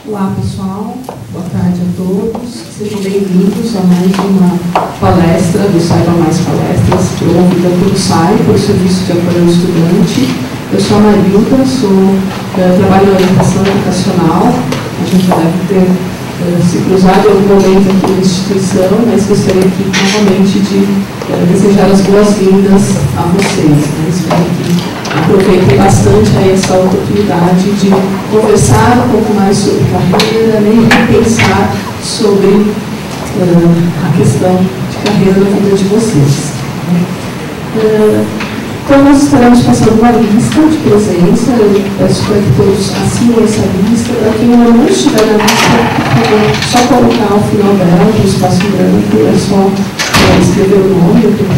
Olá, pessoal. Boa tarde a todos. Sejam bem-vindos a mais uma palestra do Saiba Mais Palestras, promovida pelo SAI, pelo Serviço de Apoio ao Estudante. Eu sou a Marilda, trabalho na orientação educacional. A gente deve ter se cruzado em algum momento aqui na instituição, mas gostaria aqui novamente de desejar as boas-vindas a vocês. Espero que aproveitem bastante aí essa oportunidade de conversar um pouco mais sobre carreira, e pensar sobre a questão de carreira na vida de vocês. Então, nós estaremos passando uma lista de presença. Eu peço para que todos assinem essa lista. Para quem ainda não estiver na lista, por favor, só colocar ao final dela, no espaço branco, é só escrever o nome, eu tenho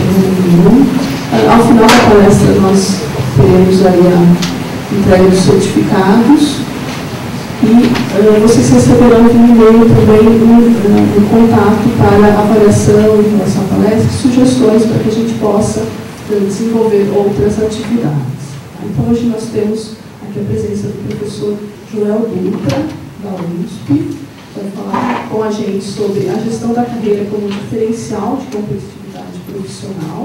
nenhum. Ao final da palestra, nós teremos aí a entrega dos certificados e vocês receberão via e-mail também um contato para avaliação em relação à palestra, sugestões para que a gente possa desenvolver outras atividades. Então, hoje nós temos aqui a presença do professor Joel Dutra, da USP, que vai falar com a gente sobre a gestão da carreira como diferencial de competitividade profissional.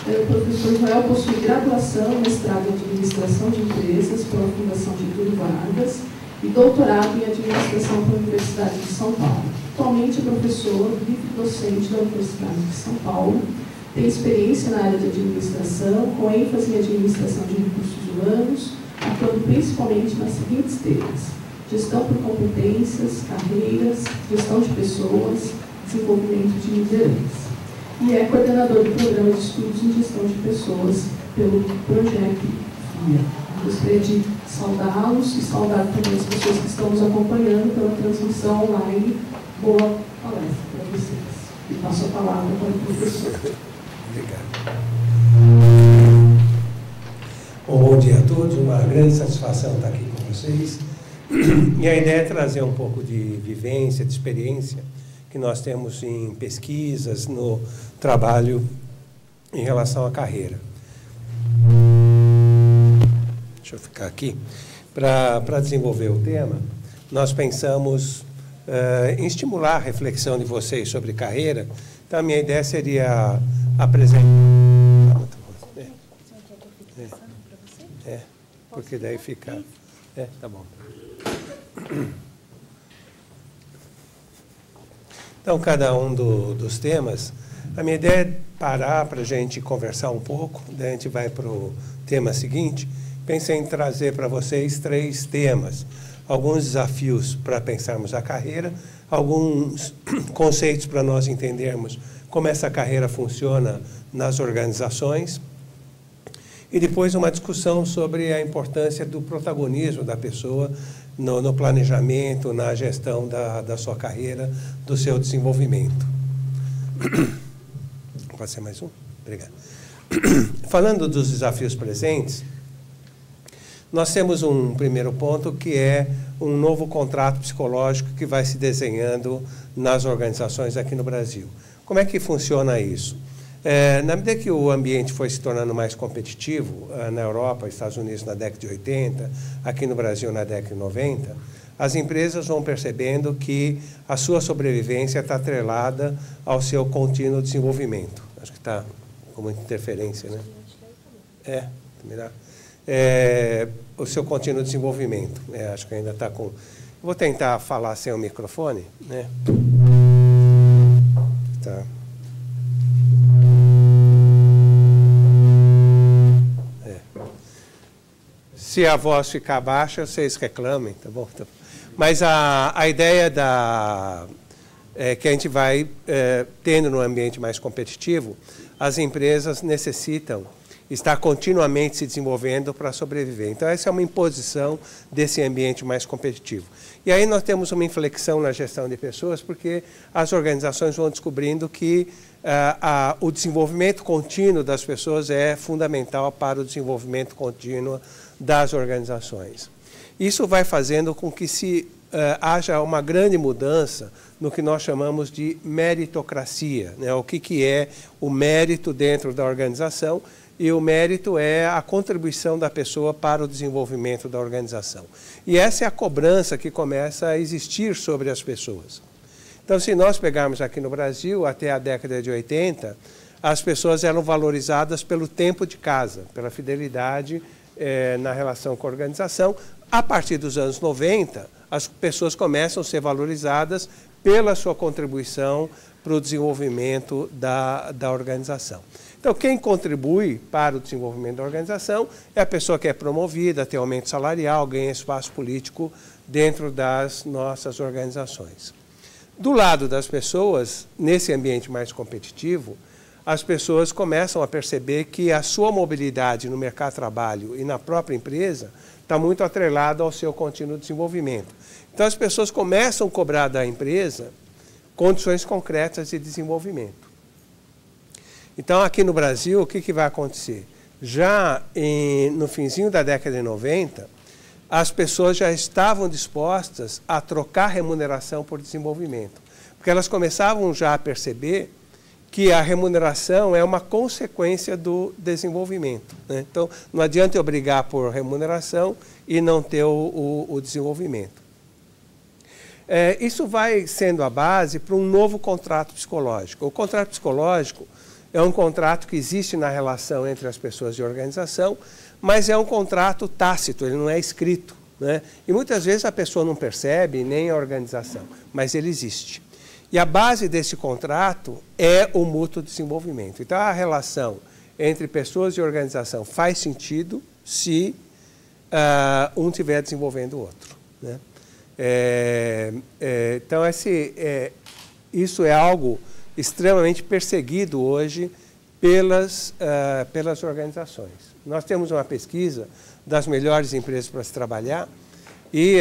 O professor Joel possui graduação, mestrado em administração de empresas pela Fundação Getúlio Vargas e doutorado em administração pela Universidade de São Paulo. Atualmente é professor livre-docente da Universidade de São Paulo. Tem experiência na área de administração, com ênfase em administração de recursos humanos, atuando principalmente nas seguintes temas: gestão por competências, carreiras, gestão de pessoas, desenvolvimento de liderança. E é coordenador do programa de estudos em gestão de pessoas pelo projeto FIA. Gostaria de saudá-los e saudar também as pessoas que estão nos acompanhando pela transmissão online. Boa palestra para vocês. E passo a palavra para o professor. Obrigado. Bom dia a todos, uma grande satisfação estar aqui com vocês. E a ideia é trazer um pouco de vivência, de experiência que nós temos em pesquisas, no trabalho em relação à carreira. Deixa eu ficar aqui. Para desenvolver o tema, nós pensamos em estimular a reflexão de vocês sobre carreira. Então, a minha ideia seria apresentar... porque daí fica... tá bom. Então, cada um dos temas, a minha ideia é parar para a gente conversar um pouco, daí a gente vai para o tema seguinte. Pensei em trazer para vocês 3 temas, alguns desafios para pensarmos a carreira, alguns conceitos para nós entendermos como essa carreira funciona nas organizações, e depois uma discussão sobre a importância do protagonismo da pessoa no planejamento, na gestão da sua carreira, do seu desenvolvimento. Pode ser mais um? Obrigado. Falando dos desafios presentes, nós temos um primeiro ponto que é um novo contrato psicológico que vai se desenhando nas organizações aqui no Brasil. Como é que funciona isso? Na medida que o ambiente foi se tornando mais competitivo, na Europa, Estados Unidos na década de 80, aqui no Brasil na década de 90, as empresas vão percebendo que a sua sobrevivência está atrelada ao seu contínuo desenvolvimento. Acho que está com muita interferência, né? O seu contínuo desenvolvimento. Acho que ainda está com... Vou tentar falar sem o microfone, né? Tá. Se a voz ficar baixa, vocês reclamem, tá bom? Mas a ideia é que a gente vai tendo num ambiente mais competitivo, as empresas necessitam estar continuamente se desenvolvendo para sobreviver. Então, essa é uma imposição desse ambiente mais competitivo. E aí nós temos uma inflexão na gestão de pessoas, porque as organizações vão descobrindo que o desenvolvimento contínuo das pessoas é fundamental para o desenvolvimento contínuo das organizações. Isso vai fazendo com que haja uma grande mudança no que nós chamamos de meritocracia, né? O que é o mérito dentro da organização, e o mérito é a contribuição da pessoa para o desenvolvimento da organização. E essa é a cobrança que começa a existir sobre as pessoas. Então, se nós pegarmos aqui no Brasil, até a década de 80, as pessoas eram valorizadas pelo tempo de casa, pela fidelidade na relação com a organização. A partir dos anos 90, as pessoas começam a ser valorizadas pela sua contribuição para o desenvolvimento da organização. Então, quem contribui para o desenvolvimento da organização é a pessoa que é promovida, tem aumento salarial, ganha espaço político dentro das nossas organizações. Do lado das pessoas, nesse ambiente mais competitivo, as pessoas começam a perceber que a sua mobilidade no mercado de trabalho e na própria empresa está muito atrelada ao seu contínuo desenvolvimento. Então, as pessoas começam a cobrar da empresa condições concretas de desenvolvimento. Então, aqui no Brasil, o que vai acontecer? Já no finzinho da década de 90, as pessoas já estavam dispostas a trocar remuneração por desenvolvimento, porque elas começavam já a perceber que a remuneração é uma consequência do desenvolvimento, né? Então, não adianta eu brigar por remuneração e não ter o desenvolvimento. Isso vai sendo a base para um novo contrato psicológico. O contrato psicológico é um contrato que existe na relação entre as pessoas de organização, mas é um contrato tácito, ele não é escrito, né? E muitas vezes a pessoa não percebe, nem a organização, mas ele existe. E a base desse contrato é o mútuo desenvolvimento. Então, a relação entre pessoas e organização faz sentido se um estiver desenvolvendo o outro, né? Então, isso é algo extremamente perseguido hoje pelas organizações. Nós temos uma pesquisa das melhores empresas para se trabalhar e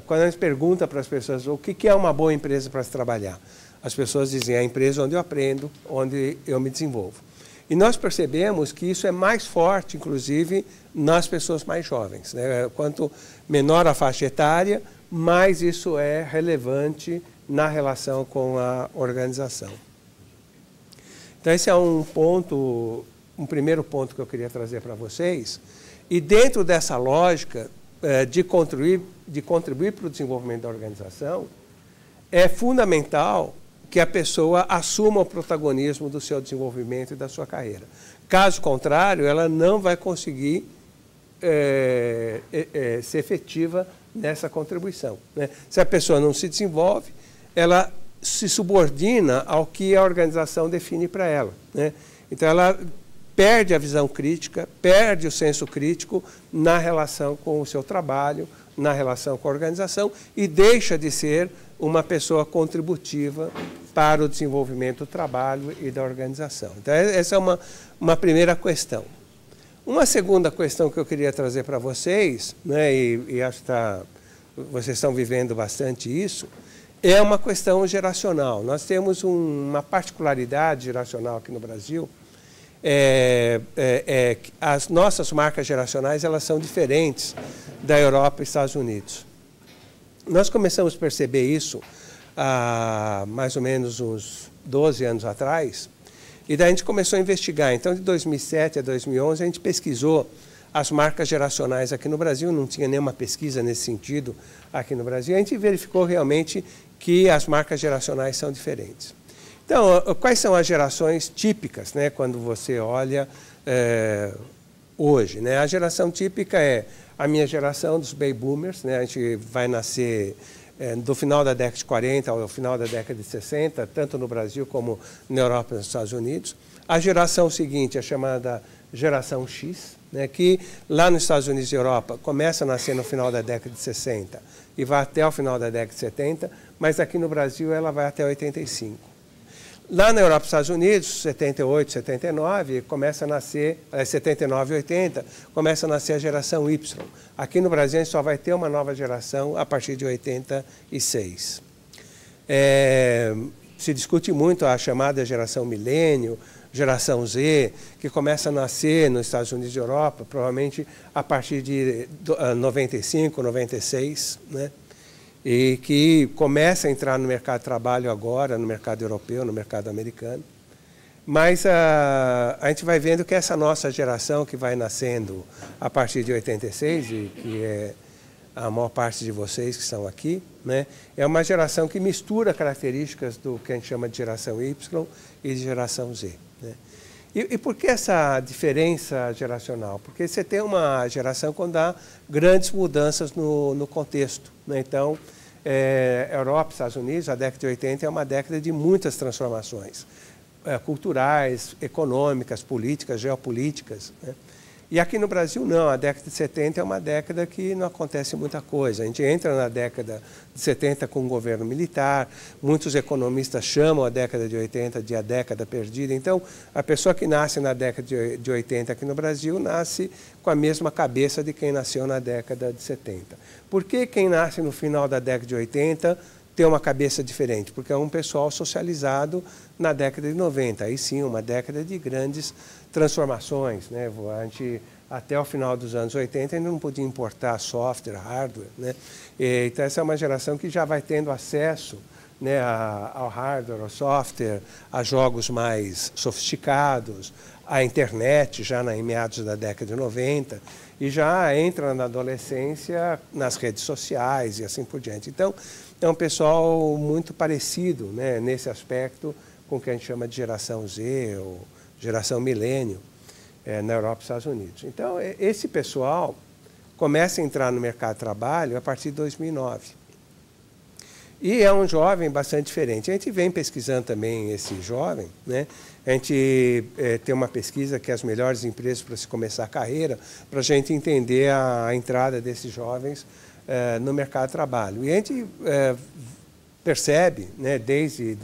quando a gente pergunta para as pessoas o que é uma boa empresa para se trabalhar, as pessoas dizem, é a empresa onde eu aprendo, onde eu me desenvolvo. E nós percebemos que isso é mais forte, inclusive, nas pessoas mais jovens, né? Quanto menor a faixa etária, mais isso é relevante na relação com a organização. Então, esse é um primeiro ponto que eu queria trazer para vocês. E dentro dessa lógica de contribuir para o desenvolvimento da organização, é fundamental que a pessoa assuma o protagonismo do seu desenvolvimento e da sua carreira. Caso contrário, ela não vai conseguir ser efetiva nessa contribuição, né? Se a pessoa não se desenvolve, ela se subordina ao que a organização define para ela, né? Então, ela perde a visão crítica, perde o senso crítico na relação com o seu trabalho, na relação com a organização e deixa de ser uma pessoa contributiva para o desenvolvimento do trabalho e da organização. Então, essa é uma primeira questão. Uma segunda questão que eu queria trazer para vocês, né, e acho que vocês estão vivendo bastante isso, é uma questão geracional. Nós temos uma particularidade geracional aqui no Brasil. As nossas marcas geracionais elas são diferentes da Europa e Estados Unidos. Nós começamos a perceber isso há mais ou menos uns 12 anos atrás, e daí a gente começou a investigar. Então, de 2007 a 2011, a gente pesquisou as marcas geracionais aqui no Brasil, não tinha nenhuma pesquisa nesse sentido aqui no Brasil. A gente verificou realmente que as marcas geracionais são diferentes. Então, quais são as gerações típicas, né, quando você olha hoje, né? A geração típica é a minha geração dos baby boomers, né? A gente vai nascer do final da década de 40 ao final da década de 60, tanto no Brasil como na Europa e nos Estados Unidos. A geração seguinte é chamada geração X, né, que lá nos Estados Unidos e Europa começa a nascer no final da década de 60 e vai até o final da década de 70, mas aqui no Brasil ela vai até 85. Lá na Europa e Estados Unidos, 78, 79, começa a nascer, 79 e 80, começa a nascer a geração Y. Aqui no Brasil, a gente só vai ter uma nova geração a partir de 86. Se discute muito a chamada geração milênio, geração Z, que começa a nascer nos Estados Unidos e Europa, provavelmente a partir de 95, 96, né? E que começa a entrar no mercado de trabalho agora, no mercado europeu, no mercado americano. Mas a gente vai vendo que essa nossa geração que vai nascendo a partir de 86, e que é a maior parte de vocês que estão aqui, né, é uma geração que mistura características do que a gente chama de geração Y e de geração Z. Né? E por que essa diferença geracional? Porque você tem uma geração quando há grandes mudanças no contexto. Né? Então, Europa, Estados Unidos, a década de 80 é uma década de muitas transformações culturais, econômicas, políticas, geopolíticas. Né? E aqui no Brasil, não. A década de 70 é uma década que não acontece muita coisa. A gente entra na década de 70 com o governo militar, muitos economistas chamam a década de 80 de a década perdida. Então, a pessoa que nasce na década de 80 aqui no Brasil nasce com a mesma cabeça de quem nasceu na década de 70. Por que quem nasce no final da década de 80 tem uma cabeça diferente? Porque é um pessoal socializado na década de 90. Aí sim, uma década de grandes transformações. Né? A gente, até o final dos anos 80, ainda não podia importar software, hardware. Né? Então, essa é uma geração que já vai tendo acesso, né, ao hardware, ao software, a jogos mais sofisticados, à internet, já em meados da década de 90, e já entra na adolescência nas redes sociais e assim por diante. Então, é um pessoal muito parecido, né, nesse aspecto com o que a gente chama de geração Z ou geração milênio na Europa e Estados Unidos. Então, esse pessoal começa a entrar no mercado de trabalho a partir de 2009. E é um jovem bastante diferente. A gente vem pesquisando também esse jovem, né? A gente tem uma pesquisa que é as melhores empresas para se começar a carreira, para a gente entender a entrada desses jovens no mercado de trabalho. E a gente percebe, né, desde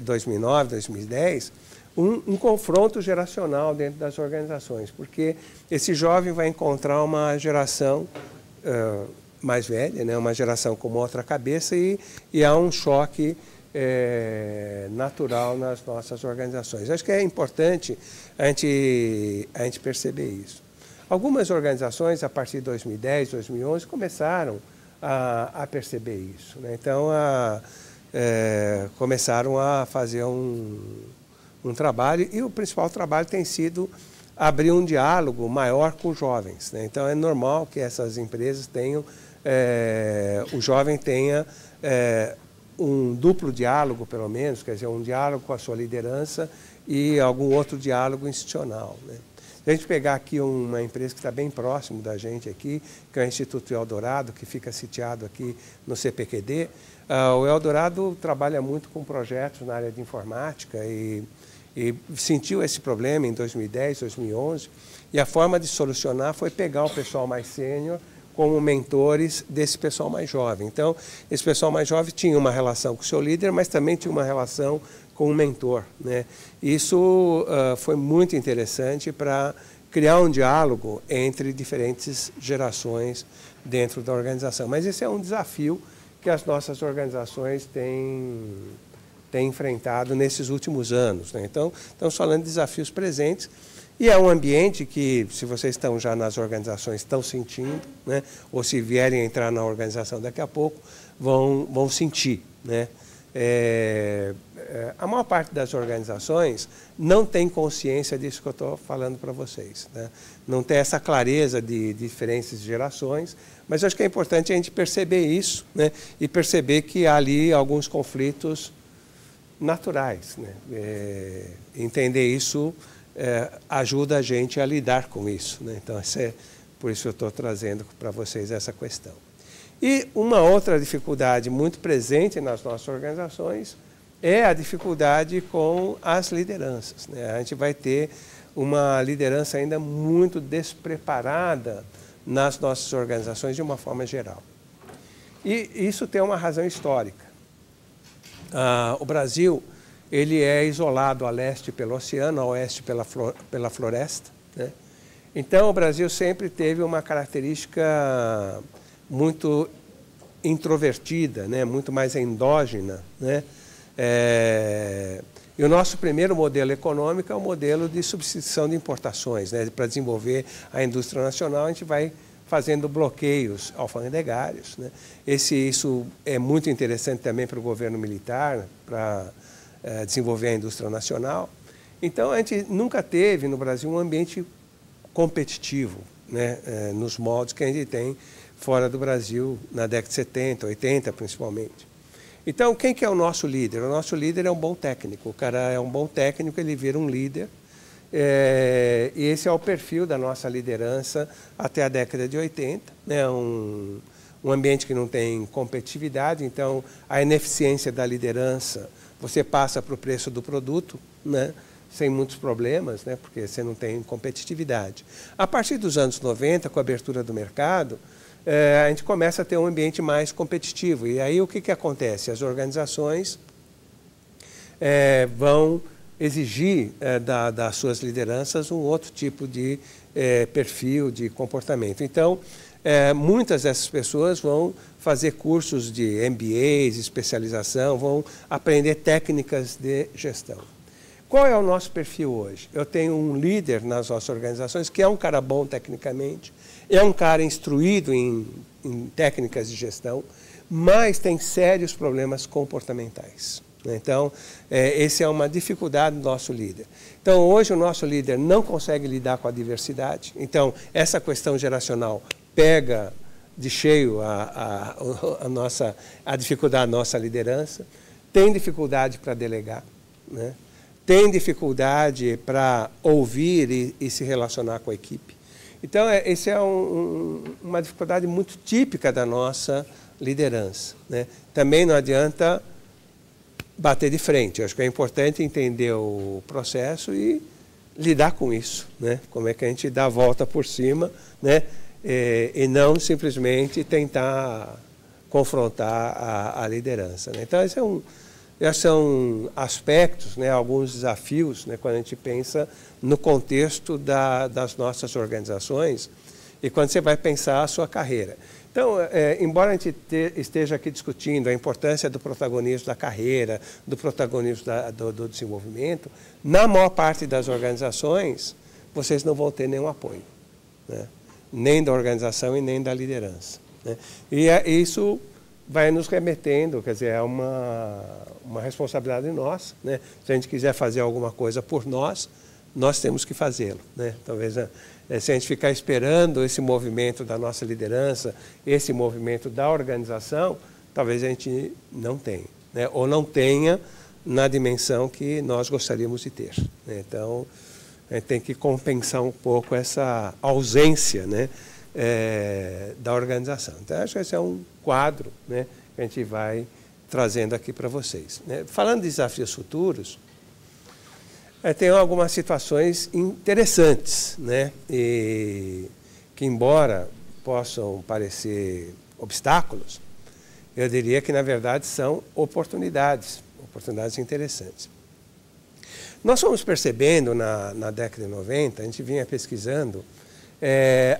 2009, 2010, um confronto geracional dentro das organizações, porque esse jovem vai encontrar uma geração mais velha, né, uma geração com uma outra cabeça, e há um choque natural nas nossas organizações. Acho que é importante a gente perceber isso. Algumas organizações, a partir de 2010, 2011, começaram a perceber isso. Né? Então, começaram a fazer um trabalho, e o principal trabalho tem sido abrir um diálogo maior com os jovens. Né? Então, é normal que essas empresas tenham, o jovem tenha um duplo diálogo, pelo menos, quer dizer, um diálogo com a sua liderança e algum outro diálogo institucional. Né? Se a gente pegar aqui uma empresa que está bem próximo da gente aqui, que é o Instituto Eldorado, que fica sitiado aqui no CPQD, o Eldorado trabalha muito com projetos na área de informática e sentiu esse problema em 2010, 2011, e a forma de solucionar foi pegar o pessoal mais sênior como mentores desse pessoal mais jovem. Então, esse pessoal mais jovem tinha uma relação com o seu líder, mas também tinha uma relação com o mentor. Né? Isso foi muito interessante para criar um diálogo entre diferentes gerações dentro da organização. Mas esse é um desafio que as nossas organizações têm enfrentado nesses últimos anos. Né? Então, estamos falando de desafios presentes, e é um ambiente que, se vocês estão já nas organizações, estão sentindo, né? Ou se vierem entrar na organização daqui a pouco, vão sentir. Né? A maior parte das organizações não tem consciência disso que eu estou falando para vocês. Né? Não tem essa clareza de diferentes gerações, mas acho que é importante a gente perceber isso, né? E perceber que há ali alguns conflitos naturais. Né? Entender isso ajuda a gente a lidar com isso. Né? Então, por isso eu estou trazendo para vocês essa questão. E uma outra dificuldade muito presente nas nossas organizações é a dificuldade com as lideranças. Né? A gente vai ter uma liderança ainda muito despreparada nas nossas organizações de uma forma geral. E isso tem uma razão histórica. O Brasil, ele é isolado a leste pelo oceano, a oeste pela floresta. Né? Então, o Brasil sempre teve uma característica muito introvertida, né? Muito mais endógena. Né? E o nosso primeiro modelo econômico é o modelo de substituição de importações. Né? Para desenvolver a indústria nacional, a gente vai fazendo bloqueios alfandegários. Né? Isso é muito interessante também para o governo militar, para desenvolver a indústria nacional. Então, a gente nunca teve no Brasil um ambiente competitivo, né, nos moldes que a gente tem fora do Brasil, na década de 70, 80 principalmente. Então, quem que é o nosso líder? O nosso líder é um bom técnico. O cara é um bom técnico, ele vira um líder. E esse é o perfil da nossa liderança até a década de 80. Né? Um ambiente que não tem competitividade, então a ineficiência da liderança, você passa para o preço do produto, né? Sem muitos problemas, né? Porque você não tem competitividade. A partir dos anos 90, com a abertura do mercado, a gente começa a ter um ambiente mais competitivo. E aí o que acontece? As organizações vão exigir das suas lideranças um outro tipo de perfil, de comportamento. Então, muitas dessas pessoas vão fazer cursos de MBAs, especialização, vão aprender técnicas de gestão. Qual é o nosso perfil hoje? Eu tenho um líder nas nossas organizações que é um cara bom tecnicamente, é um cara instruído em técnicas de gestão, mas tem sérios problemas comportamentais. Então, essa é uma dificuldade do nosso líder. Então, hoje o nosso líder não consegue lidar com a diversidade. Então, essa questão geracional pega de cheio a dificuldade da nossa liderança, tem dificuldade para delegar, né? Tem dificuldade para ouvir e se relacionar com a equipe. Então, essa é uma dificuldade muito típica da nossa liderança, né? Também não adianta bater de frente. Eu acho que é importante entender o processo e lidar com isso, né? Como é que a gente dá a volta por cima, né? E não simplesmente tentar confrontar a liderança, né? Então, esses são aspectos, né, alguns desafios, né, quando a gente pensa no contexto das nossas organizações e quando você vai pensar a sua carreira. Então, embora a gente esteja aqui discutindo a importância do protagonismo da carreira, do protagonismo do desenvolvimento, na maior parte das organizações, vocês não vão ter nenhum apoio, né, nem da organização e nem da liderança, né? E isso vai nos remetendo, quer dizer, é uma responsabilidade nossa, né? Se a gente quiser fazer alguma coisa por nós, nós temos que fazê-lo, né? Talvez se a gente ficar esperando esse movimento da nossa liderança, esse movimento da organização, talvez a gente não tenha, né? Ou não tenha na dimensão que nós gostaríamos de ter, né? Então, a gente tem que compensar um pouco essa ausência, né, da organização. Então, acho que esse é um quadro, né, que a gente vai trazendo aqui para vocês, né? Falando de desafios futuros, tem algumas situações interessantes, né, e que, embora possam parecer obstáculos, eu diria que, na verdade, são oportunidades interessantes. Nós fomos percebendo na década de 90, a gente vinha pesquisando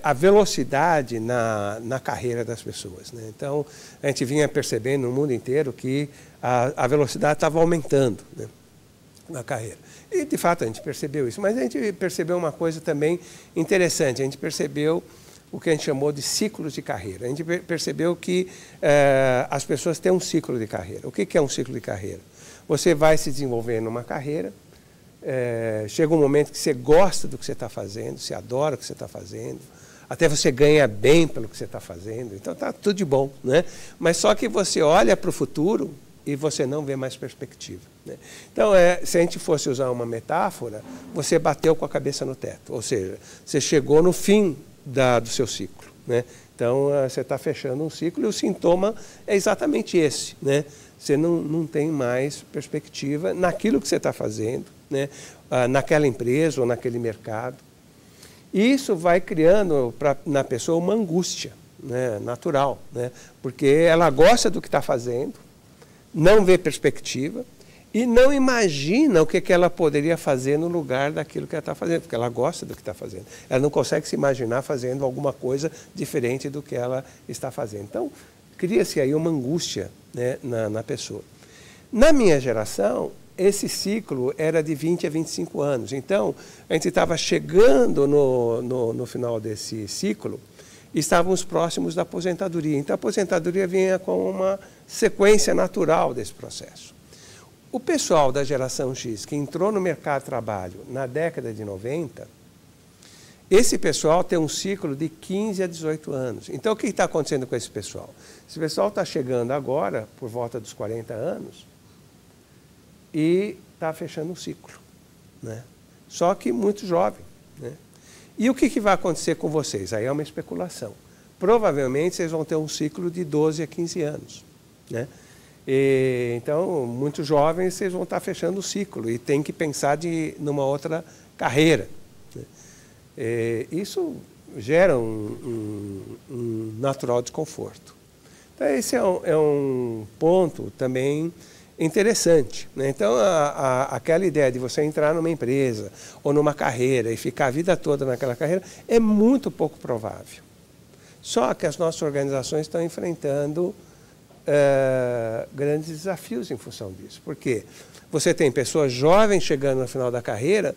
a velocidade na carreira das pessoas, né? Então, a gente vinha percebendo no mundo inteiro que a velocidade estava aumentando, né, na carreira. E, de fato, a gente percebeu isso. Mas a gente percebeu uma coisa também interessante. A gente percebeu o que a gente chamou de ciclos de carreira. A gente percebeu que as pessoas têm um ciclo de carreira. O que é um ciclo de carreira? Você vai se desenvolver numa carreira, chega um momento que você gosta do que você está fazendo, você adora o que você está fazendo, até você ganha bem pelo que você está fazendo, então está tudo de bom, né? Mas só que você olha para o futuro e você não vê mais perspectiva, né? Então, se a gente fosse usar uma metáfora, você bateu com a cabeça no teto, ou seja, você chegou no fim do seu ciclo, né? Então, você está fechando um ciclo e o sintoma é exatamente esse, né? Você não tem mais perspectiva naquilo que você está fazendo, né, naquela empresa ou naquele mercado. E isso vai criando na pessoa uma angústia, né, natural, né, porque ela gosta do que está fazendo, não vê perspectiva e não imagina o que ela poderia fazer no lugar daquilo que ela está fazendo, porque ela gosta do que está fazendo. Ela não consegue se imaginar fazendo alguma coisa diferente do que ela está fazendo. Então, cria-se aí uma angústia, né, na pessoa. Na minha geração, esse ciclo era de 20 a 25 anos. Então, a gente estava chegando no final desse ciclo e estávamos próximos da aposentadoria. Então, a aposentadoria vinha com uma sequência natural desse processo. o pessoal da geração X que entrou no mercado de trabalho na década de 90, esse pessoal tem um ciclo de 15 a 18 anos. Então, o que está acontecendo com esse pessoal? Esse pessoal está chegando agora, por volta dos 40 anos, e está fechando o ciclo, né? Só que muito jovem, né? E o que vai acontecer com vocês? Aí é uma especulação. Provavelmente, vocês vão ter um ciclo de 12 a 15 anos, né? Então, muito jovens, vocês vão estar fechando o ciclo e tem que pensar numa outra carreira, né? Isso gera um natural desconforto. Então, esse é um ponto também interessante, né? Então, aquela ideia de você entrar numa empresa ou numa carreira e ficar a vida toda naquela carreira é muito pouco provável. Só que as nossas organizações estão enfrentando grandes desafios em função disso. Porque você tem pessoas jovens chegando no final da carreira,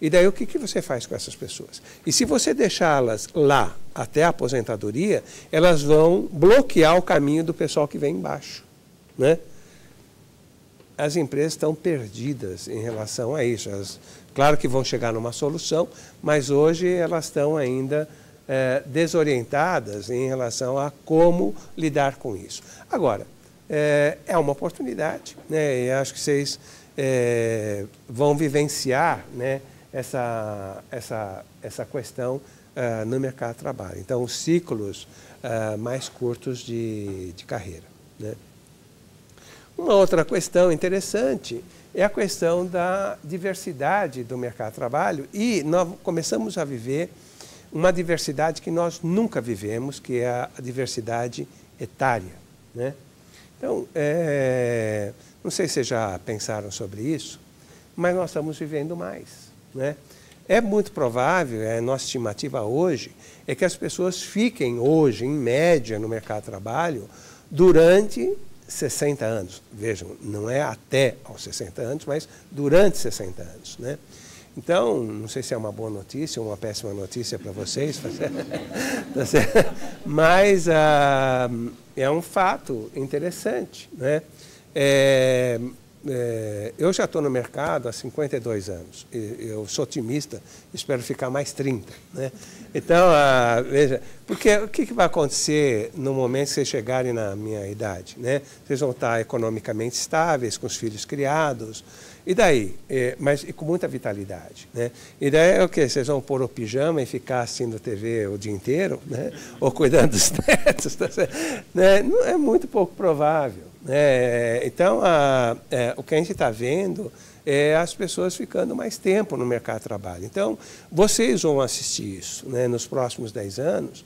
e daí o que você faz com essas pessoas? E se você deixá-las lá até a aposentadoria, elas vão bloquear o caminho do pessoal que vem embaixo, né? As empresas estão perdidas em relação a isso. Claro que vão chegar numa solução, mas hoje elas estão ainda desorientadas em relação a como lidar com isso. Agora, é uma oportunidade, né? E acho que vocês vão vivenciar, né, essa questão no mercado de trabalho. Então, os ciclos mais curtos de carreira, né? Uma outra questão interessante é a questão da diversidade do mercado de trabalho, e nós começamos a viver uma diversidade que nós nunca vivemos, que é a diversidade etária, né? Então, não sei se vocês já pensaram sobre isso, mas nós estamos vivendo mais, né? É muito provável, a nossa estimativa hoje, é que as pessoas fiquem hoje, em média, no mercado de trabalho, durante 60 anos. Vejam, não é até aos 60 anos, mas durante 60 anos, né? Então, não sei se é uma boa notícia ou uma péssima notícia para vocês, mas é um fato interessante, né? Eu já estou no mercado há 52 anos, eu sou otimista, espero ficar mais 30, né? Então, veja, porque o que vai acontecer no momento que vocês chegarem na minha idade, né? Vocês vão estar economicamente estáveis, com os filhos criados, e daí? Mas com muita vitalidade, né? E daí é o quê? Vocês vão pôr o pijama e ficar assistindo TV o dia inteiro, né? Ou cuidando dos netos, né? Não é muito pouco provável. Então, o que a gente está vendo é as pessoas ficando mais tempo no mercado de trabalho. Então, vocês vão assistir isso, né, nos próximos 10 anos,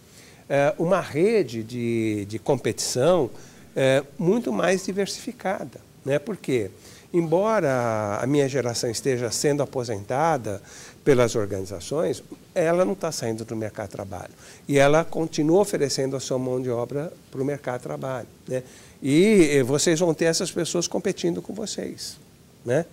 uma rede de competição muito mais diversificada, né? Porque, embora a minha geração esteja sendo aposentada pelas organizações, ela não está saindo do mercado de trabalho. E ela continua oferecendo a sua mão de obra para o mercado de trabalho, né? E vocês vão ter essas pessoas competindo com vocês, né?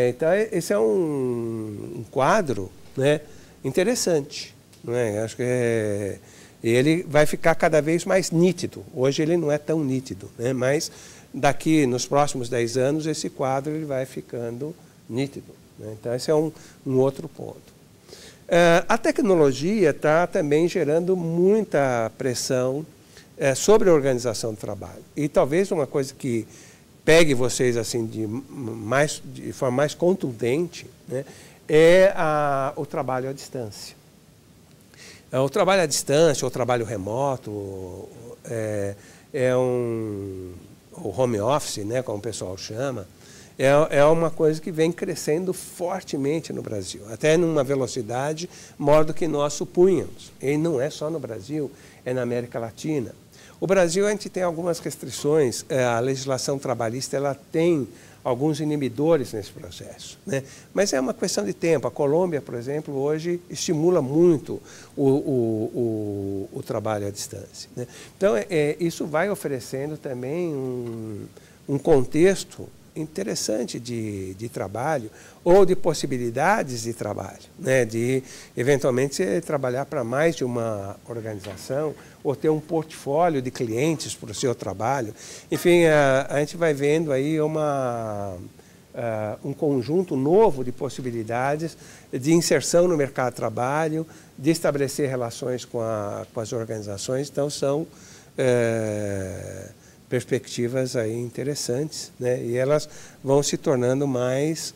Então, esse é um quadro, né, interessante, né? Acho que ele vai ficar cada vez mais nítido. Hoje ele não é tão nítido, né? Mas daqui, nos próximos 10 anos, esse quadro ele vai ficando nítido, né? Então, esse é um outro ponto. A tecnologia está também gerando muita pressão sobre a organização do trabalho. E talvez uma coisa que pegue vocês assim de forma mais contundente, né, é o trabalho à distância. O trabalho à distância, o trabalho remoto, o home office, né, como o pessoal chama, é uma coisa que vem crescendo fortemente no Brasil, até numa velocidade maior do que nós supunhamos. E não é só no Brasil, é na América Latina. O Brasil, a gente tem algumas restrições, a legislação trabalhista ela tem alguns inibidores nesse processo, né? Mas é uma questão de tempo. A Colômbia, por exemplo, hoje estimula muito o trabalho à distância, né? Então, isso vai oferecendo também um contexto interessante de trabalho ou de possibilidades de trabalho, né? De, eventualmente, você trabalhar para mais de uma organização ou ter um portfólio de clientes para o seu trabalho. Enfim, a gente vai vendo aí um conjunto novo de possibilidades de inserção no mercado de trabalho, de estabelecer relações com as organizações. Então, são perspectivas aí interessantes, né? E elas vão se tornando mais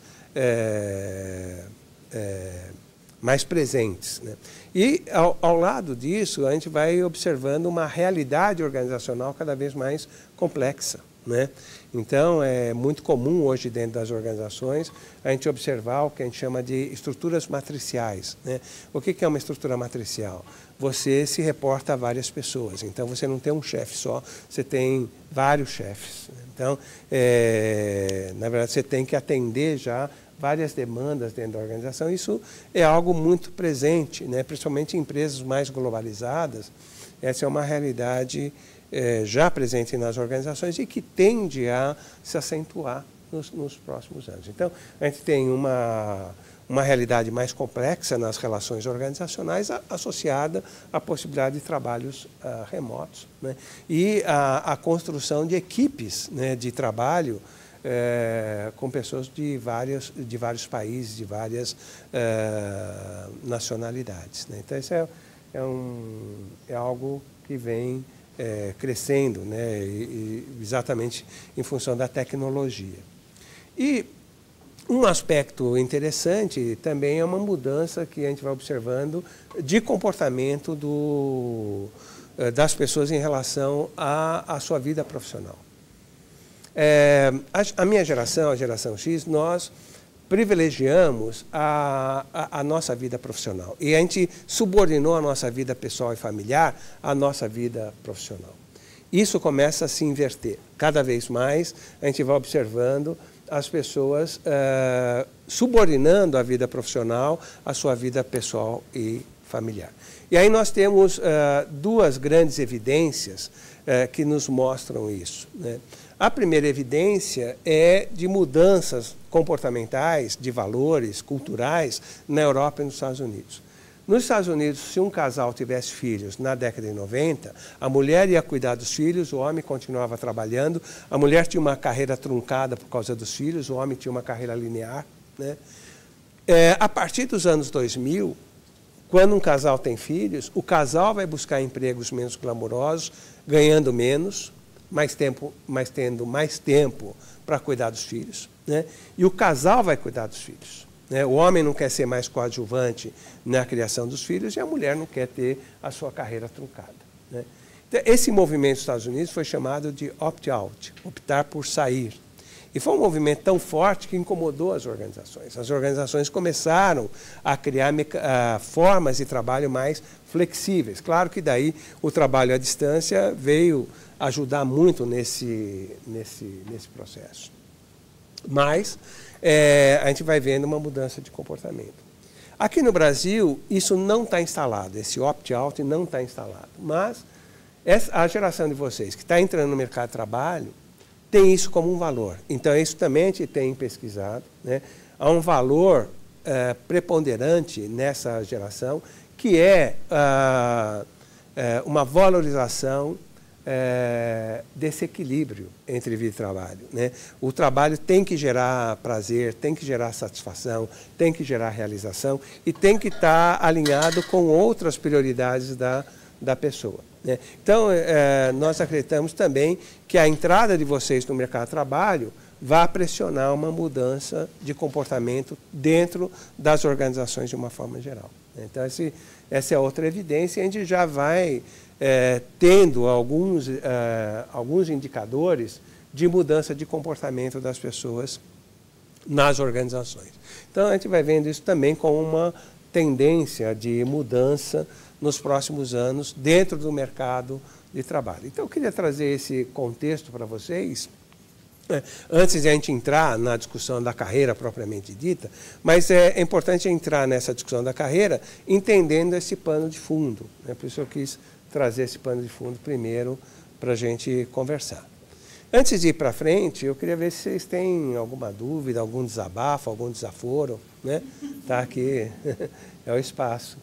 presentes, né? E, ao lado disso, a gente vai observando uma realidade organizacional cada vez mais complexa, né? Então, é muito comum hoje dentro das organizações a gente observar o que a gente chama de estruturas matriciais, né? O que é uma estrutura matricial? Você se reporta a várias pessoas, então você não tem um chefe só, você tem vários chefes. Então, na verdade, você tem que atender já várias demandas dentro da organização. Isso é algo muito presente, né? Principalmente em empresas mais globalizadas. Essa é uma realidade já presente nas organizações e que tende a se acentuar nos próximos anos. Então, a gente tem uma realidade mais complexa nas relações organizacionais associada à possibilidade de trabalhos remotos, né? E a construção de equipes, né, de trabalho com pessoas de vários países, de várias nacionalidades, né? Então, isso é algo que vem crescendo, né, exatamente em função da tecnologia. E um aspecto interessante também é uma mudança que a gente vai observando de comportamento das pessoas em relação à sua vida profissional. A minha geração, a geração X, nós privilegiamos a nossa vida profissional. E a gente subordinou a nossa vida pessoal e familiar à nossa vida profissional. Isso começa a se inverter. Cada vez mais a gente vai observando as pessoas subordinando a vida profissional à sua vida pessoal e familiar. E aí nós temos duas grandes evidências que nos mostram isso, né? A primeira evidência é de mudanças comportamentais, de valores, culturais, na Europa e nos Estados Unidos. Nos Estados Unidos, se um casal tivesse filhos na década de 90, a mulher ia cuidar dos filhos, o homem continuava trabalhando, a mulher tinha uma carreira truncada por causa dos filhos, o homem tinha uma carreira linear, né? A partir dos anos 2000, quando um casal tem filhos, o casal vai buscar empregos menos glamurosos, ganhando menos, mas tendo mais tempo para cuidar dos filhos, né? E o casal vai cuidar dos filhos, né? O homem não quer ser mais coadjuvante na criação dos filhos e a mulher não quer ter a sua carreira truncada, né? Então, esse movimento dos Estados Unidos foi chamado de opt-out, optar por sair. E foi um movimento tão forte que incomodou as organizações. As organizações começaram a criar formas de trabalho mais flexíveis. Claro que daí o trabalho à distância veio ajudar muito nesse processo. Mas a gente vai vendo uma mudança de comportamento. Aqui no Brasil, isso não está instalado, esse opt-out não está instalado. Mas a geração de vocês que está entrando no mercado de trabalho tem isso como um valor. Então, isso também a gente tem pesquisado, né? Há um valor preponderante nessa geração, que é uma valorização desse equilíbrio entre vida e trabalho, né? O trabalho tem que gerar prazer, tem que gerar satisfação, tem que gerar realização e tem que estar alinhado com outras prioridades da pessoa, né? Então, nós acreditamos também que a entrada de vocês no mercado de trabalho vai pressionar uma mudança de comportamento dentro das organizações de uma forma geral, né? Então, essa é outra evidência, e a gente já vai tendo alguns indicadores de mudança de comportamento das pessoas nas organizações. Então, a gente vai vendo isso também como uma tendência de mudança nos próximos anos dentro do mercado de trabalho. Então, eu queria trazer esse contexto para vocês, antes de a gente entrar na discussão da carreira propriamente dita, mas é importante entrar nessa discussão da carreira entendendo esse pano de fundo, né? Por isso eu quis trazer esse pano de fundo primeiro para a gente conversar. Antes de ir para frente, eu queria ver se vocês têm alguma dúvida, algum desabafo, algum desaforo, né? Tá aqui, é o espaço.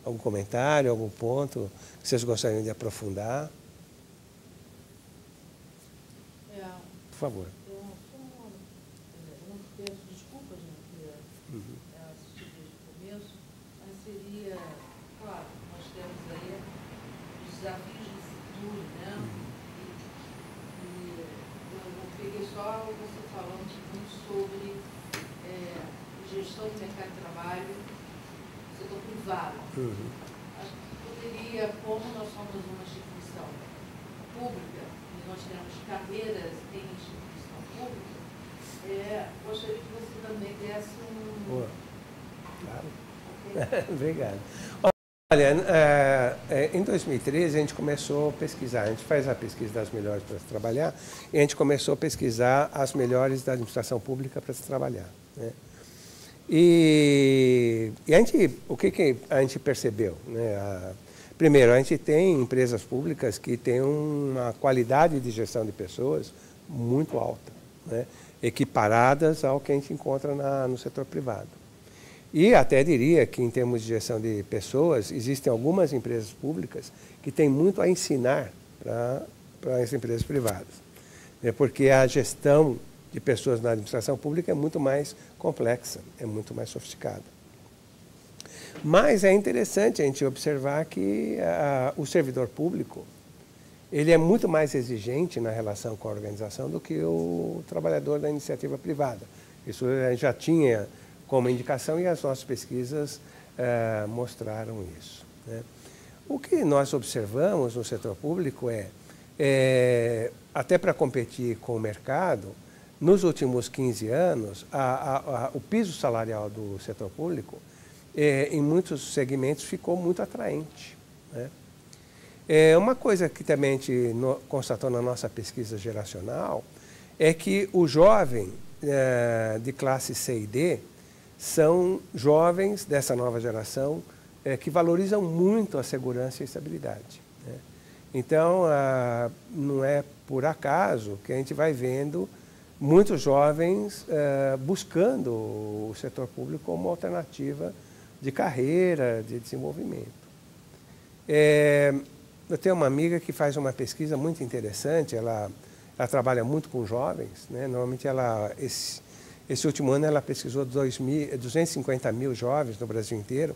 Algum comentário, algum ponto que vocês gostariam de aprofundar? Por favor. Eu não peço desculpas, né, porque assisti desde o começo, mas seria, claro, nós temos aí os desafios do futuro, né? E eu peguei só você falando muito sobre gestão do mercado de trabalho, setor privado. Acho que poderia, como nós somos uma instituição pública, e nós temos carreiras em instituição pública, gostaria que você também desse Boa. Claro. Obrigado. Olha, em 2013 a gente começou a pesquisar, a gente faz a pesquisa das melhores para se trabalhar, e a gente começou a pesquisar as melhores da administração pública para se trabalhar, né? E o que a gente percebeu, né? Primeiro, a gente tem empresas públicas que têm uma qualidade de gestão de pessoas muito alta, né? Equiparadas ao que a gente encontra no setor privado. E até diria que, em termos de gestão de pessoas, existem algumas empresas públicas que têm muito a ensinar para as empresas privadas, né? Porque a gestão de pessoas na administração pública é muito mais complexa, é muito mais sofisticada. Mas é interessante a gente observar que o servidor público ele é muito mais exigente na relação com a organização do que o trabalhador da iniciativa privada. Isso a gente já tinha como indicação e as nossas pesquisas mostraram isso, né? O que nós observamos no setor público até para competir com o mercado, nos últimos 15 anos, o piso salarial do setor público, em muitos segmentos, ficou muito atraente, né? Uma coisa que também a gente constatou na nossa pesquisa geracional é que o jovem de classe C e D são jovens dessa nova geração que valorizam muito a segurança e a estabilidade, né? Então, não é por acaso que a gente vai vendo muitos jovens buscando o setor público como uma alternativa de carreira, de desenvolvimento. Eu tenho uma amiga que faz uma pesquisa muito interessante, ela trabalha muito com jovens, né? Normalmente esse último ano ela pesquisou 250 mil jovens no Brasil inteiro,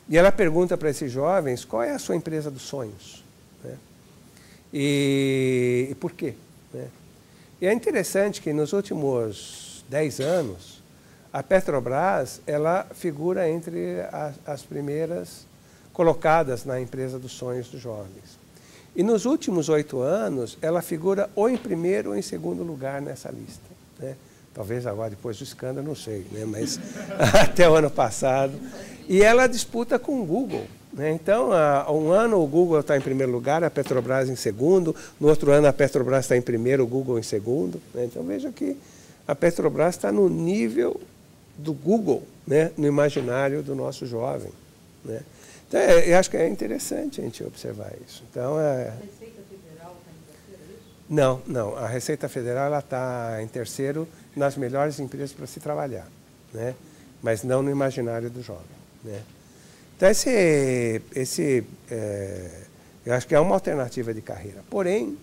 e ela pergunta para esses jovens qual é a sua empresa dos sonhos, né? E por quê, né? E é interessante que nos últimos 10 anos, a Petrobras ela figura entre as primeiras colocadas na empresa dos sonhos dos jovens. E nos últimos 8 anos, ela figura ou em primeiro ou em segundo lugar nessa lista, né? Talvez agora, depois do escândalo, não sei, né? Mas até o ano passado. E ela disputa com o Google, né? Então, há um ano o Google está em primeiro lugar, a Petrobras em segundo, no outro ano a Petrobras está em primeiro, o Google em segundo, né? Então, veja que a Petrobras está no nível do Google, né? No imaginário do nosso jovem, né? Então, eu acho que é interessante a gente observar isso. Então, A Receita Federal está em terceiro, é isso? Não. A Receita Federal está em terceiro nas melhores empresas para se trabalhar, né? Mas não no imaginário do jovem, né? Então, eu acho que é uma alternativa de carreira. Porém,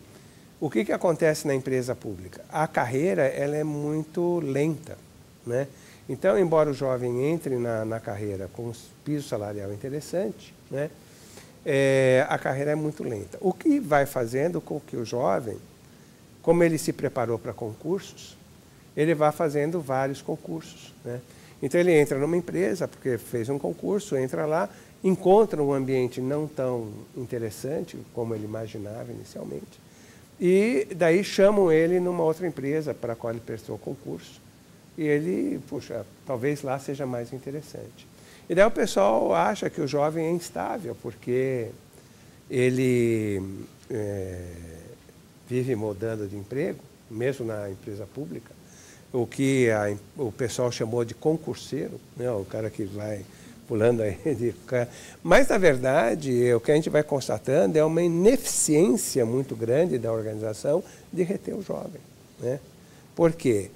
o que acontece na empresa pública? A carreira ela é muito lenta, né? Então, embora o jovem entre na carreira com um piso salarial interessante, né? A carreira é muito lenta. O que vai fazendo com que o jovem, como ele se preparou para concursos, ele vai fazendo vários concursos, né? Então, ele entra numa empresa, porque fez um concurso, entra lá, encontra um ambiente não tão interessante como ele imaginava inicialmente, e daí chamam ele numa outra empresa para a qual ele prestou concurso, e ele, puxa, talvez lá seja mais interessante. E daí o pessoal acha que o jovem é instável, porque ele vive mudando de emprego, mesmo na empresa pública, o que o pessoal chamou de concurseiro, né? O cara que vai pulando aí. Mas, na verdade, o que a gente vai constatando é uma ineficiência muito grande da organização de reter o jovem, né? Por quê?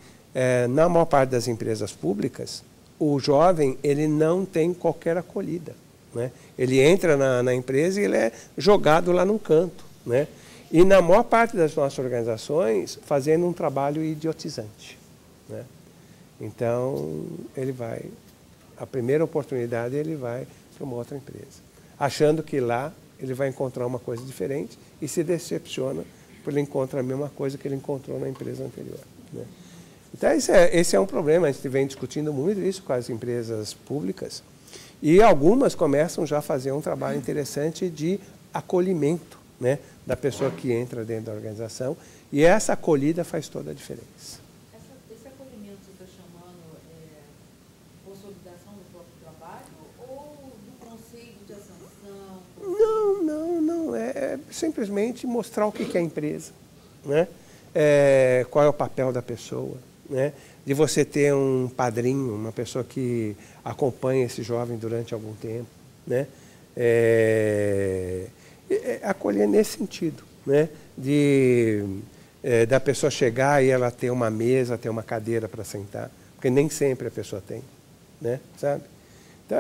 Na maior parte das empresas públicas, o jovem ele não tem qualquer acolhida, né? Ele entra na empresa e ele é jogado lá num canto, né? E na maior parte das nossas organizações, fazendo um trabalho idiotizante, né? Então, ele vai, a primeira oportunidade, ele vai para uma outra empresa, achando que lá ele vai encontrar uma coisa diferente e se decepciona porque ele encontra a mesma coisa que ele encontrou na empresa anterior, né? Então, esse é um problema, a gente vem discutindo muito isso com as empresas públicas e algumas começam já a fazer um trabalho interessante de acolhimento, né, da pessoa que entra dentro da organização, e essa acolhida faz toda a diferença. Esse acolhimento você está chamando consolidação do próprio trabalho ou do conceito de ascensão? Não. É simplesmente mostrar o que é a empresa, né? Qual é o papel da pessoa, né? De você ter um padrinho, uma pessoa que acompanha esse jovem durante algum tempo, né? Acolher nesse sentido, né? Da pessoa chegar e ela ter uma mesa, ter uma cadeira para sentar, porque nem sempre a pessoa tem, né? Sabe? Então,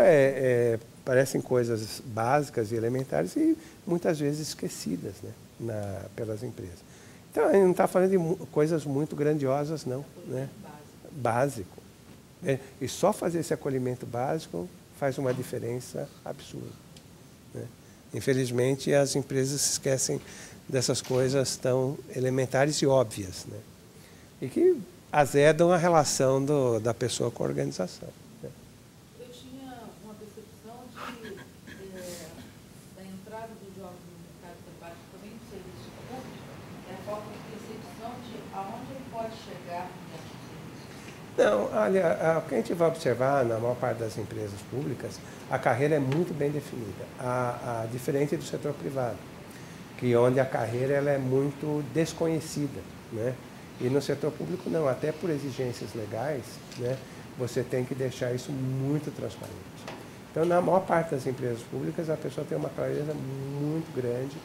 parecem coisas básicas e elementares e muitas vezes esquecidas, né? Pelas empresas. Então, a gente não está falando de coisas muito grandiosas, não, né? Básico. Né? E só fazer esse acolhimento básico faz uma diferença absurda, né? Infelizmente, as empresas se esquecem dessas coisas tão elementares e óbvias, né? E que azedam a relação da pessoa com a organização, né? Eu tinha uma percepção da entrada do jovem no mercado de trabalho, também no serviço público, a falta de percepção de aonde ele pode chegar dentro do serviço. Não, olha, o que a gente vai observar na maior parte das empresas públicas, a carreira é muito bem definida, diferente do setor privado, que onde a carreira ela é muito desconhecida, né? E no setor público não, até por exigências legais, né? Você tem que deixar isso muito transparente. Então, na maior parte das empresas públicas, a pessoa tem uma clareza muito grande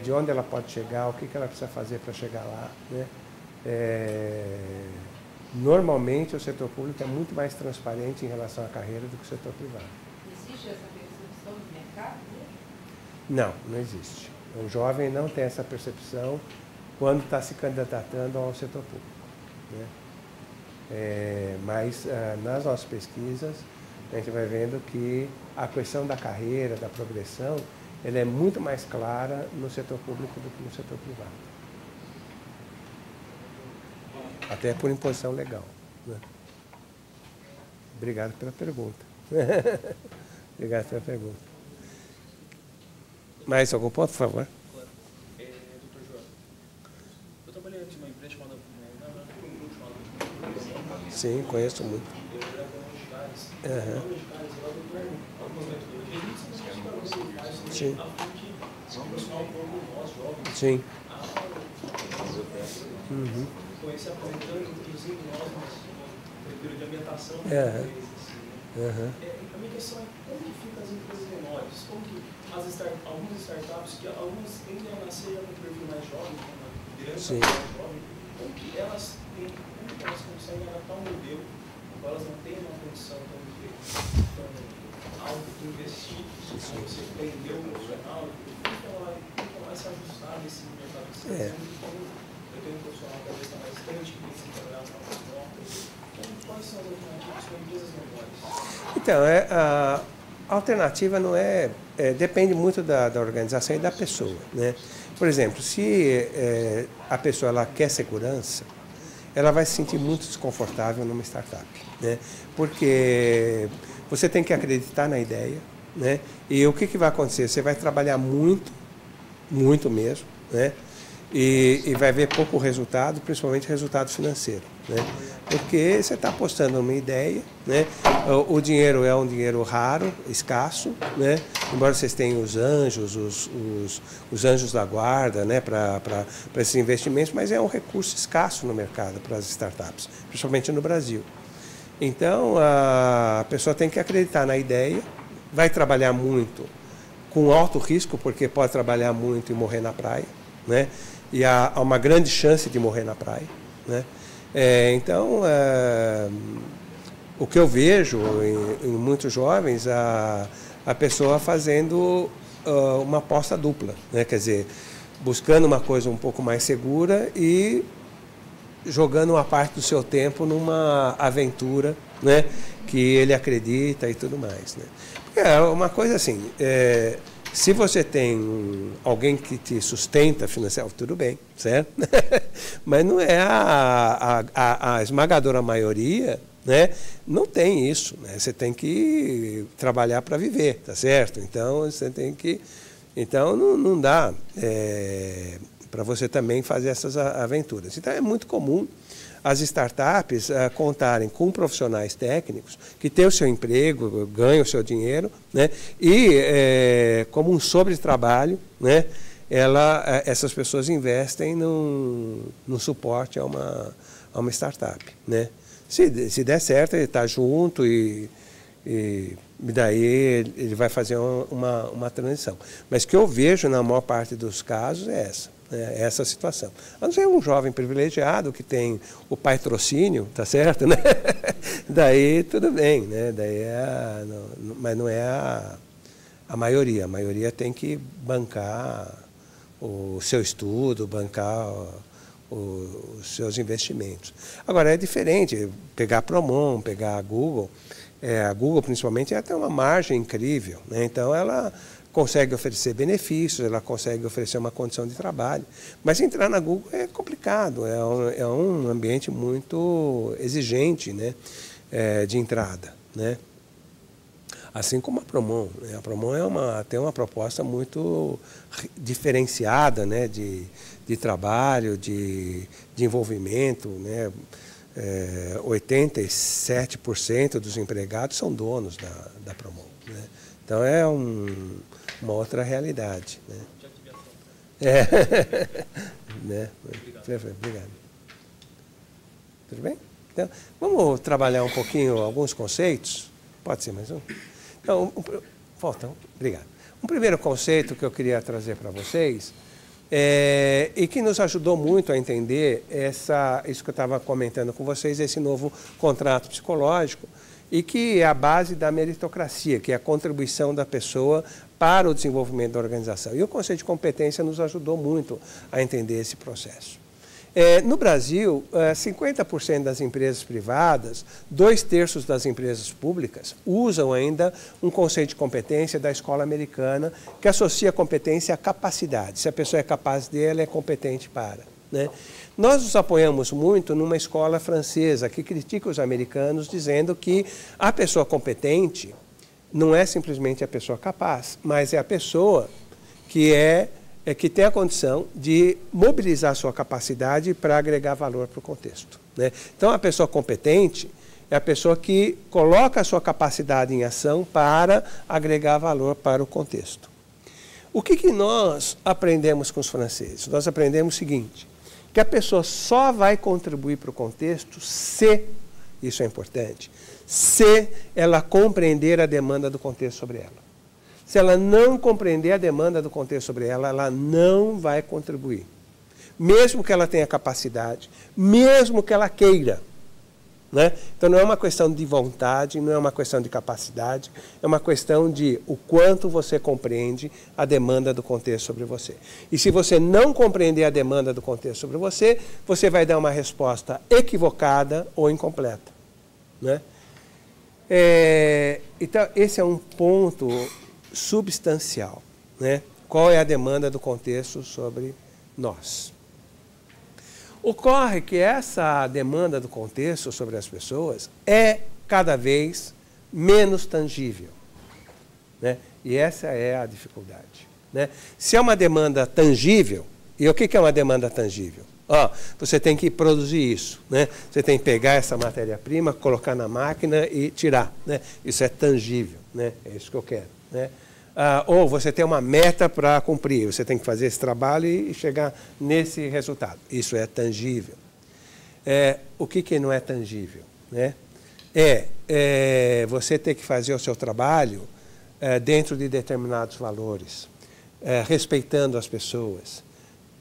de onde ela pode chegar, o que ela precisa fazer para chegar lá, né? Normalmente, o setor público é muito mais transparente em relação à carreira do que o setor privado. Existe essa percepção do mercado mesmo? Não existe. O jovem não tem essa percepção quando está se candidatando ao setor público, né? Mas nas nossas pesquisas, a gente vai vendo que a questão da carreira, da progressão, ela é muito mais clara no setor público do que no setor privado. Até por imposição legal, né? Obrigado pela pergunta. Obrigado pela pergunta. Mais algum ponto, por favor? Doutor João, eu trabalhei aqui numa empresa chamada... Sim, conheço muito. Eu era com Sim. Sim. Conhecer apresentando, introduzindo nós no período de ambientação. A minha questão é como que ficam as empresas menores? Como que algumas startups, que algumas tendem a nascer com um perfil mais jovem, com uma liderança mais jovem, como que elas conseguem adaptar um modelo, quando elas não têm uma condição tão alta de investir, você prendeu o profissional, como que ela vai se ajustar nesse mercado? Eu tenho um profissional que às vezes está mais distante, que tem que trabalhar com as notas. Quais são as alternativas para empresas menores? Então, a alternativa não depende muito da organização e da pessoa, né? Por exemplo, se a pessoa ela quer segurança, ela vai se sentir muito desconfortável numa startup, né? Porque você tem que acreditar na ideia, né? E o que vai acontecer? Você vai trabalhar muito mesmo, né? E vai ver pouco resultado, principalmente resultado financeiro, né? Porque você está apostando numa ideia, né? O dinheiro é um dinheiro raro, escasso, né? Embora vocês tenham os anjos, os anjos da guarda, né? Para esses investimentos, mas é um recurso escasso no mercado para as startups, principalmente no Brasil. Então, a pessoa tem que acreditar na ideia, vai trabalhar muito com alto risco, porque pode trabalhar muito e morrer na praia, né? E há uma grande chance de morrer na praia, né? Então, o que eu vejo em muitos jovens, a pessoa fazendo uma aposta dupla, né? Quer dizer, buscando uma coisa um pouco mais segura e jogando uma parte do seu tempo numa aventura, né, que ele acredita e tudo mais, né? É uma coisa assim, se você tem alguém que te sustenta financeiramente, tudo bem, certo? Mas não é a esmagadora maioria, né, não tem isso, né? Você tem que trabalhar para viver, tá certo? Então, você tem que... Então, não dá para você também fazer essas aventuras. Então, é muito comum as startups contarem com profissionais técnicos que têm o seu emprego, ganham o seu dinheiro, né? E, como um sobretrabalho, né, essas pessoas investem no suporte a uma startup, né? Se der certo, ele está junto e daí ele vai fazer uma transição. Mas o que eu vejo na maior parte dos casos é essa situação. A não ser um jovem privilegiado que tem o patrocínio, tá certo, né? Daí tudo bem, né? Daí mas não é a maioria. A maioria tem que bancar o seu estudo, bancar os seus investimentos. Agora, é diferente pegar a Promon, pegar a Google. A Google, principalmente, ela tem uma margem incrível, né? Então, ela consegue oferecer benefícios, ela consegue oferecer uma condição de trabalho. Mas entrar na Google é complicado, é um ambiente muito exigente, né, de entrada, né? Assim como a Promon, né? A Promon tem uma proposta muito diferenciada, né, de trabalho, de envolvimento, né? 87% dos empregados são donos da Promon, né? Então é uma outra realidade, né? Né? Obrigado. Tudo bem? Então, vamos trabalhar um pouquinho alguns conceitos? Pode ser mais um? Então, obrigado. Um primeiro conceito que eu queria trazer para vocês e que nos ajudou muito a entender isso que eu estava comentando com vocês, esse novo contrato psicológico, e que é a base da meritocracia, que é a contribuição da pessoa para o desenvolvimento da organização. E o conceito de competência nos ajudou muito a entender esse processo. No Brasil, 50% das empresas privadas, 2/3 das empresas públicas usam ainda um conceito de competência da escola americana, que associa a competência à capacidade. Se a pessoa é capaz dela, é competente para, né? Nós nos apoiamos muito numa escola francesa que critica os americanos, dizendo que a pessoa competente não é simplesmente a pessoa capaz, mas é a pessoa que tem a condição de mobilizar a sua capacidade para agregar valor para o contexto, né? Então, a pessoa competente é a pessoa que coloca a sua capacidade em ação para agregar valor para o contexto. O que nós aprendemos com os franceses? Nós aprendemos o seguinte, que a pessoa só vai contribuir para o contexto se, isso é importante, se ela compreender a demanda do contexto sobre ela. Se ela não compreender a demanda do contexto sobre ela, ela não vai contribuir. Mesmo que ela tenha capacidade, mesmo que ela queira, né? Então, não é uma questão de vontade, não é uma questão de capacidade, é uma questão de o quanto você compreende a demanda do contexto sobre você. E se você não compreender a demanda do contexto sobre você, você vai dar uma resposta equivocada ou incompleta, né? Então, esse é um ponto substancial, né? Qual é a demanda do contexto sobre nós? Ocorre que essa demanda do contexto sobre as pessoas é cada vez menos tangível, né? E essa é a dificuldade, né? Se é uma demanda tangível, e o que é uma demanda tangível? Você tem que produzir isso, né? Você tem que pegar essa matéria-prima, colocar na máquina e tirar, né? Isso é tangível, né? É isso que eu quero, né? Ou você tem uma meta para cumprir, você tem que fazer esse trabalho e chegar nesse resultado. Isso é tangível. O que não é tangível, né? você ter que fazer o seu trabalho dentro de determinados valores, respeitando as pessoas,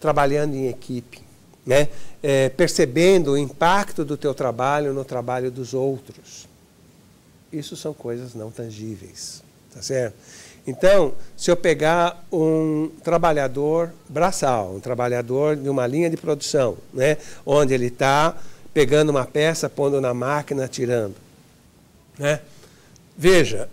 trabalhando em equipe, né? Percebendo o impacto do teu trabalho no trabalho dos outros. Isso são coisas não tangíveis, tá certo? Então, se eu pegar um trabalhador braçal, um trabalhador de uma linha de produção, né, onde ele está pegando uma peça, pondo na máquina, tirando, né? Veja,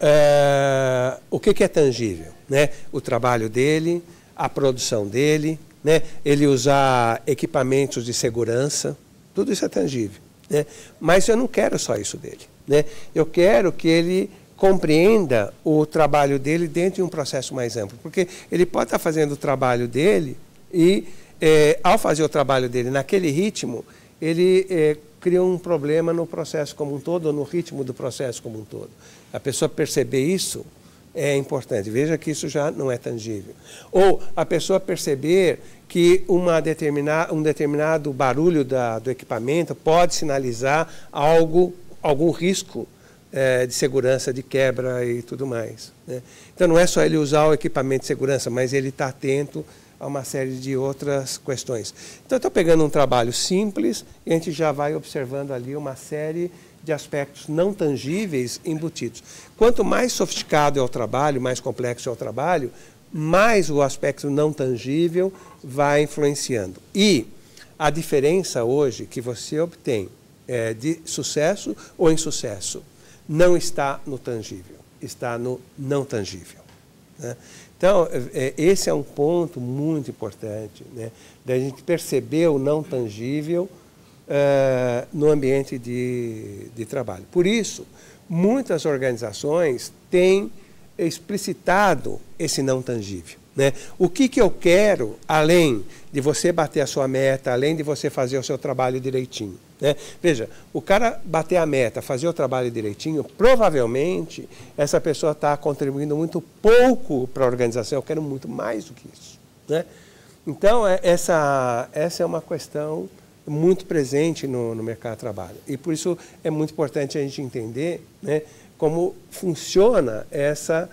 o que é tangível, né? O trabalho dele, a produção dele, né? Ele usar equipamentos de segurança, tudo isso é tangível, né? Mas eu não quero só isso dele, né? Eu quero que ele compreenda o trabalho dele dentro de um processo mais amplo, porque ele pode estar fazendo o trabalho dele e, ao fazer o trabalho dele naquele ritmo, ele cria um problema no processo como um todo, ou no ritmo do processo como um todo. A pessoa perceber isso é importante. Veja que isso já não é tangível. Ou a pessoa perceber que um determinado barulho do equipamento pode sinalizar algum risco de segurança, de quebra e tudo mais, né? Então não é só ele usar o equipamento de segurança, mas ele está atento a uma série de outras questões. Então, eu estou pegando um trabalho simples e a gente já vai observando ali uma série de aspectos não tangíveis embutidos. Quanto mais sofisticado é o trabalho, mais complexo é o trabalho, mais o aspecto não tangível vai influenciando. E a diferença hoje que você obtém de sucesso ou insucesso não está no tangível, está no não tangível, né? Então, esse é um ponto muito importante, né, da gente perceber o não tangível no ambiente de trabalho. Por isso, muitas organizações têm explicitado esse não tangível, né? O que eu quero, além de você bater a sua meta, além de você fazer o seu trabalho direitinho, né? Veja, o cara bater a meta, fazer o trabalho direitinho, provavelmente essa pessoa está contribuindo muito pouco para a organização. Eu quero muito mais do que isso, né? Então, essa é uma questão muito presente no mercado de trabalho. E por isso é muito importante a gente entender, né, como funciona essa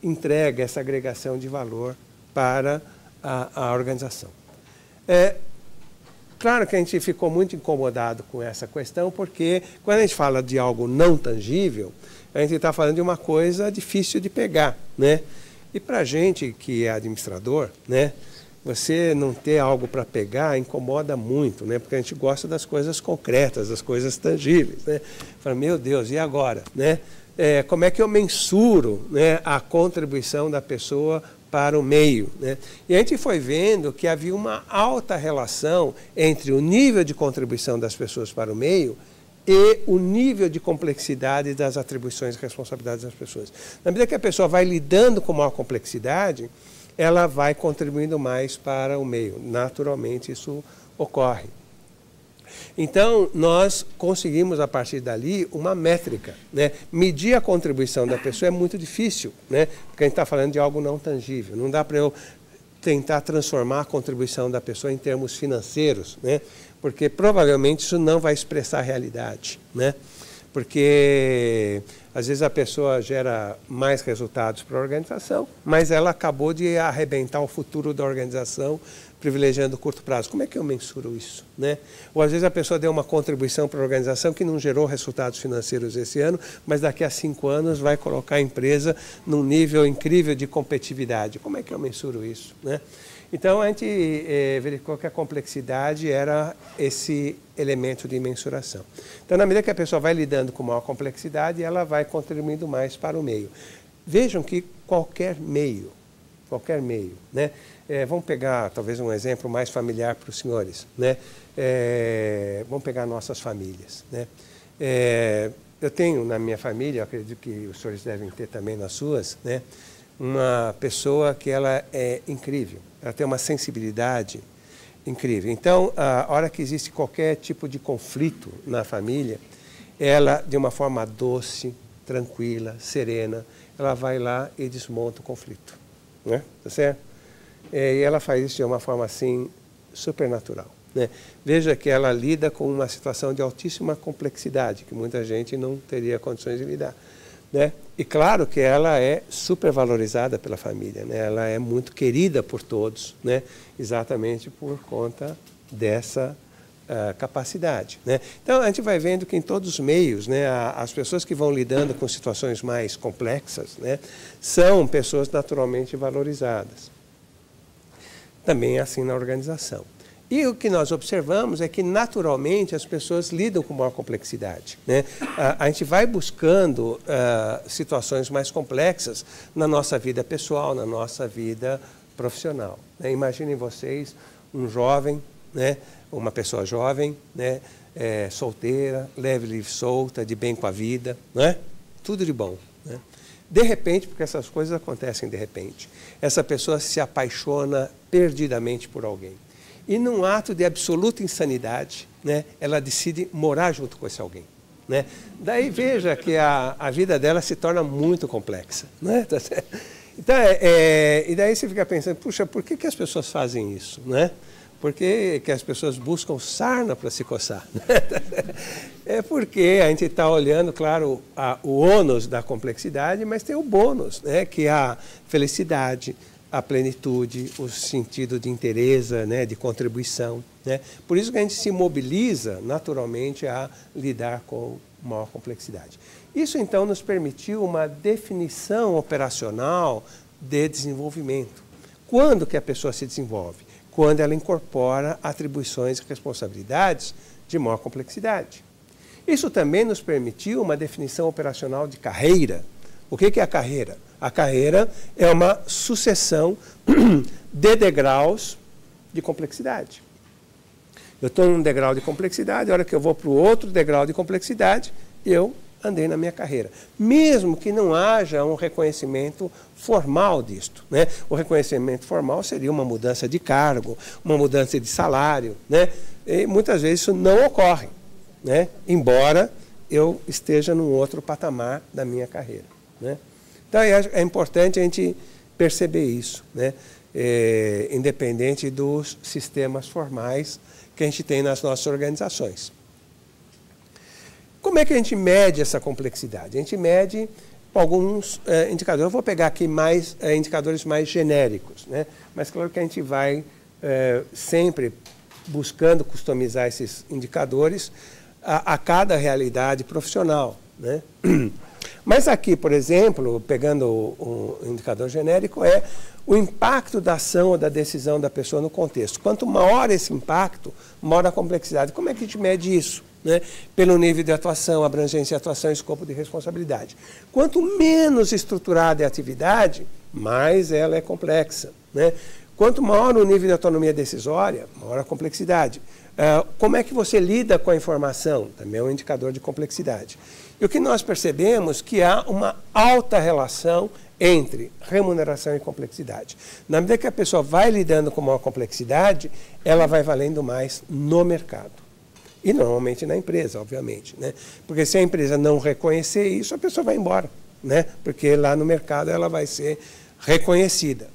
entrega, essa agregação de valor para a organização. Claro que a gente ficou muito incomodado com essa questão, porque quando a gente fala de algo não tangível, a gente está falando de uma coisa difícil de pegar, né? E para a gente que é administrador, né, você não ter algo para pegar incomoda muito, né? Porque a gente gosta das coisas concretas, das coisas tangíveis, né? Fala, meu Deus, e agora, né? Como é que eu mensuro, né, a contribuição da pessoa para o meio, né? E a gente foi vendo que havia uma alta relação entre o nível de contribuição das pessoas para o meio e o nível de complexidade das atribuições e responsabilidades das pessoas. Na medida que a pessoa vai lidando com maior complexidade, ela vai contribuindo mais para o meio. Naturalmente, isso ocorre. Então, nós conseguimos, a partir dali, uma métrica, né? Medir a contribuição da pessoa é muito difícil, né? Porque a gente está falando de algo não tangível. Não dá para eu tentar transformar a contribuição da pessoa em termos financeiros, né? Porque provavelmente isso não vai expressar a realidade, né? Porque às vezes a pessoa gera mais resultados para a organização, mas ela acabou de arrebentar o futuro da organização, privilegiando o curto prazo. Como é que eu mensuro isso, né? Ou às vezes a pessoa deu uma contribuição para a organização que não gerou resultados financeiros esse ano, mas daqui a 5 anos vai colocar a empresa num nível incrível de competitividade. Como é que eu mensuro isso, né? Então, a gente verificou que a complexidade era esse elemento de mensuração. Então, na medida que a pessoa vai lidando com maior complexidade, ela vai contribuindo mais para o meio. Vejam que qualquer meio, né? Vamos pegar, talvez, um exemplo mais familiar para os senhores, né? Vamos pegar nossas famílias, né? Eu tenho na minha família, eu acredito que os senhores devem ter também nas suas, né, uma pessoa que ela é incrível, ela tem uma sensibilidade incrível. Então, a hora que existe qualquer tipo de conflito na família, ela, de uma forma doce, tranquila, serena, ela vai lá e desmonta o conflito, né? Tá certo? E ela faz isso de uma forma assim, super natural. né? Veja que ela lida com uma situação de altíssima complexidade, que muita gente não teria condições de lidar, né? E claro que ela é supervalorizada pela família, né? Ela é muito querida por todos, né? Exatamente por conta dessa capacidade, né? Então, a gente vai vendo que em todos os meios, né, as pessoas que vão lidando com situações mais complexas, né, são pessoas naturalmente valorizadas. Também é assim na organização. E o que nós observamos é que, naturalmente, as pessoas lidam com maior complexidade, né? A gente vai buscando situações mais complexas na nossa vida pessoal, na nossa vida profissional, né? Imaginem vocês um jovem, né, uma pessoa jovem, né, solteira, leve, livre, solta, de bem com a vida, né? Tudo de bom, né? De repente, porque essas coisas acontecem de repente, essa pessoa se apaixona perdidamente por alguém. E num ato de absoluta insanidade, né, ela decide morar junto com esse alguém, né? Daí veja que a vida dela se torna muito complexa, né? Então, e daí você fica pensando, puxa, por que as pessoas fazem isso, né? Por que as pessoas buscam sarna para se coçar? É porque a gente está olhando, claro, o ônus da complexidade, mas tem o bônus, né, que é a felicidade, a plenitude, o sentido de interesse, né, de contribuição, né? Por isso que a gente se mobiliza naturalmente a lidar com maior complexidade. Isso, então, nos permitiu uma definição operacional de desenvolvimento. Quando que a pessoa se desenvolve? Quando ela incorpora atribuições e responsabilidades de maior complexidade. Isso também nos permitiu uma definição operacional de carreira. O que é a carreira? A carreira é uma sucessão de degraus de complexidade. Eu estou num degrau de complexidade, a hora que eu vou para o outro degrau de complexidade, eu andei na minha carreira. Mesmo que não haja um reconhecimento formal disto, né? O reconhecimento formal seria uma mudança de cargo, uma mudança de salário, né? E muitas vezes isso não ocorre, né? Embora eu esteja num outro patamar da minha carreira, né? Então é importante a gente perceber isso, né? Independente dos sistemas formais que a gente tem nas nossas organizações. Como é que a gente mede essa complexidade? A gente mede alguns indicadores. Eu vou pegar aqui mais indicadores mais genéricos, né? Mas claro que a gente vai sempre buscando customizar esses indicadores a cada realidade profissional, né? Mas aqui, por exemplo, pegando o indicador genérico, é o impacto da ação ou da decisão da pessoa no contexto. Quanto maior esse impacto, maior a complexidade. Como é que a gente mede isso? Né? Pelo nível de atuação, abrangência de atuação e escopo de responsabilidade. Quanto menos estruturada é a atividade, mais ela é complexa, né? Quanto maior o nível de autonomia decisória, maior a complexidade. Como é que você lida com a informação? Também é um indicador de complexidade. E o que nós percebemos é que há uma alta relação entre remuneração e complexidade. Na medida que a pessoa vai lidando com maior complexidade, ela vai valendo mais no mercado. E normalmente na empresa, obviamente, né? Porque se a empresa não reconhecer isso, a pessoa vai embora, né? Porque lá no mercado ela vai ser reconhecida.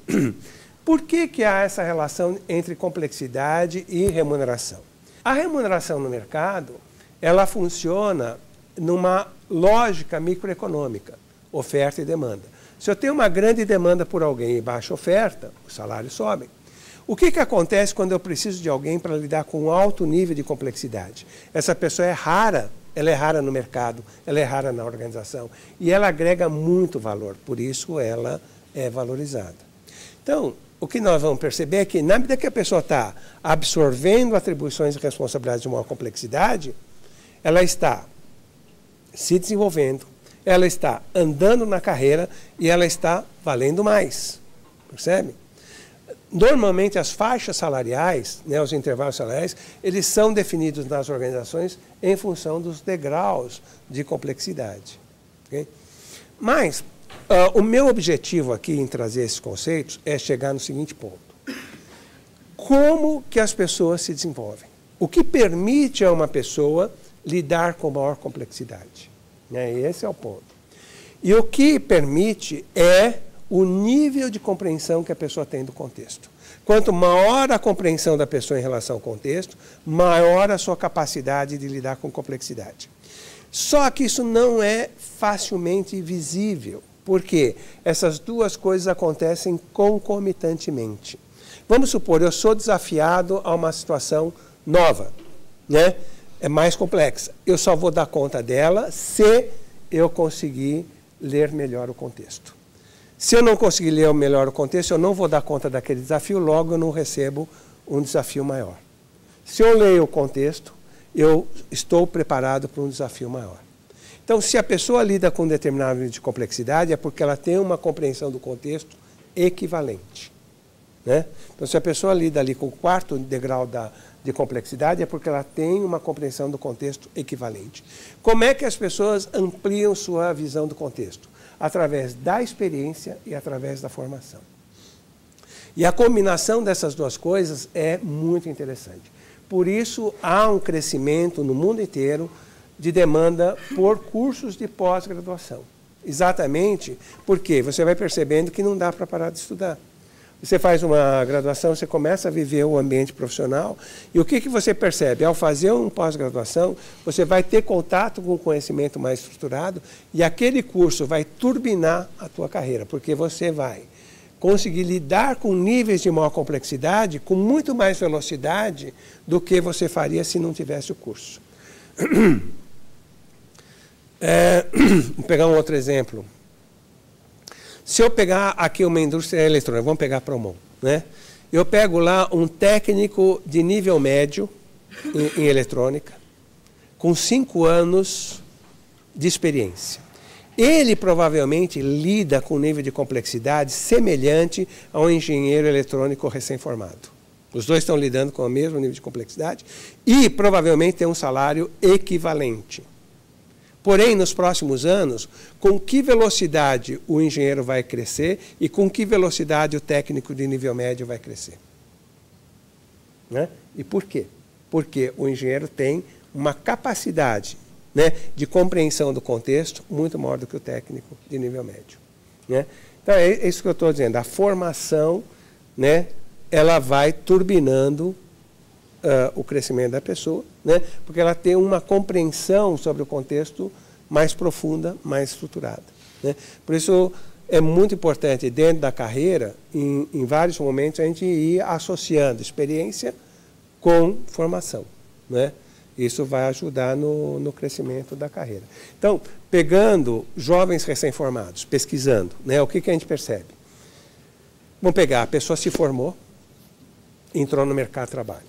Por que há essa relação entre complexidade e remuneração? A remuneração no mercado, ela funciona numa lógica microeconômica, oferta e demanda. Se eu tenho uma grande demanda por alguém e baixa oferta, os salários sobem. O que acontece quando eu preciso de alguém para lidar com um alto nível de complexidade? Essa pessoa é rara, ela é rara no mercado, ela é rara na organização e ela agrega muito valor, por isso ela é valorizada. Então, o que nós vamos perceber é que, na medida que a pessoa está absorvendo atribuições e responsabilidades de maior complexidade, ela está se desenvolvendo, ela está andando na carreira e ela está valendo mais, percebe? Normalmente, as faixas salariais, né, os intervalos salariais, eles são definidos nas organizações em função dos degraus de complexidade. Okay? Mas, o meu objetivo aqui em trazer esses conceitos é chegar no seguinte ponto. Como que as pessoas se desenvolvem? O que permite a uma pessoa lidar com maior complexidade? Esse é o ponto. E o que permite é o nível de compreensão que a pessoa tem do contexto. Quanto maior a compreensão da pessoa em relação ao contexto, maior a sua capacidade de lidar com complexidade. Só que isso não é facilmente visível, porque essas duas coisas acontecem concomitantemente. Vamos supor, eu sou desafiado a uma situação nova, né? É mais complexa. Eu só vou dar conta dela se eu conseguir ler melhor o contexto. Se eu não conseguir ler melhor o contexto, eu não vou dar conta daquele desafio, logo eu não recebo um desafio maior. Se eu leio o contexto, eu estou preparado para um desafio maior. Então, se a pessoa lida com um determinado nível de complexidade, é porque ela tem uma compreensão do contexto equivalente, né? Então, se a pessoa lida ali com o quarto degrau de complexidade, é porque ela tem uma compreensão do contexto equivalente. Como é que as pessoas ampliam sua visão do contexto? Através da experiência e através da formação. E a combinação dessas duas coisas é muito interessante. Por isso, há um crescimento no mundo inteiro de demanda por cursos de pós-graduação. Exatamente porque você vai percebendo que não dá para parar de estudar. Você faz uma graduação, você começa a viver o ambiente profissional, e o que você percebe? Ao fazer uma pós-graduação, você vai ter contato com o conhecimento mais estruturado, e aquele curso vai turbinar a tua carreira, porque você vai conseguir lidar com níveis de maior complexidade com muito mais velocidade do que você faria se não tivesse o curso. Vou pegar um outro exemplo. Se eu pegar aqui uma indústria eletrônica, vamos pegar a Promon, né? Eu pego lá um técnico de nível médio em eletrônica, com 5 anos de experiência. Ele provavelmente lida com um nível de complexidade semelhante a um engenheiro eletrônico recém-formado. Os dois estão lidando com o mesmo nível de complexidade e provavelmente tem um salário equivalente. Porém, nos próximos anos, com que velocidade o engenheiro vai crescer e com que velocidade o técnico de nível médio vai crescer? Né? E por quê? Porque o engenheiro tem uma capacidade, né, de compreensão do contexto muito maior do que o técnico de nível médio. Né? Então, é isso que eu estou dizendo. A formação, né, ela vai turbinando o crescimento da pessoa, né, porque ela tem uma compreensão sobre o contexto mais profunda, mais estruturada. Né? Por isso, é muito importante, dentro da carreira, em vários momentos, a gente ir associando experiência com formação. Né? Isso vai ajudar no crescimento da carreira. Então, pegando jovens recém-formados, pesquisando, né, o que a gente percebe? Vamos pegar, a pessoa se formou, entrou no mercado de trabalho.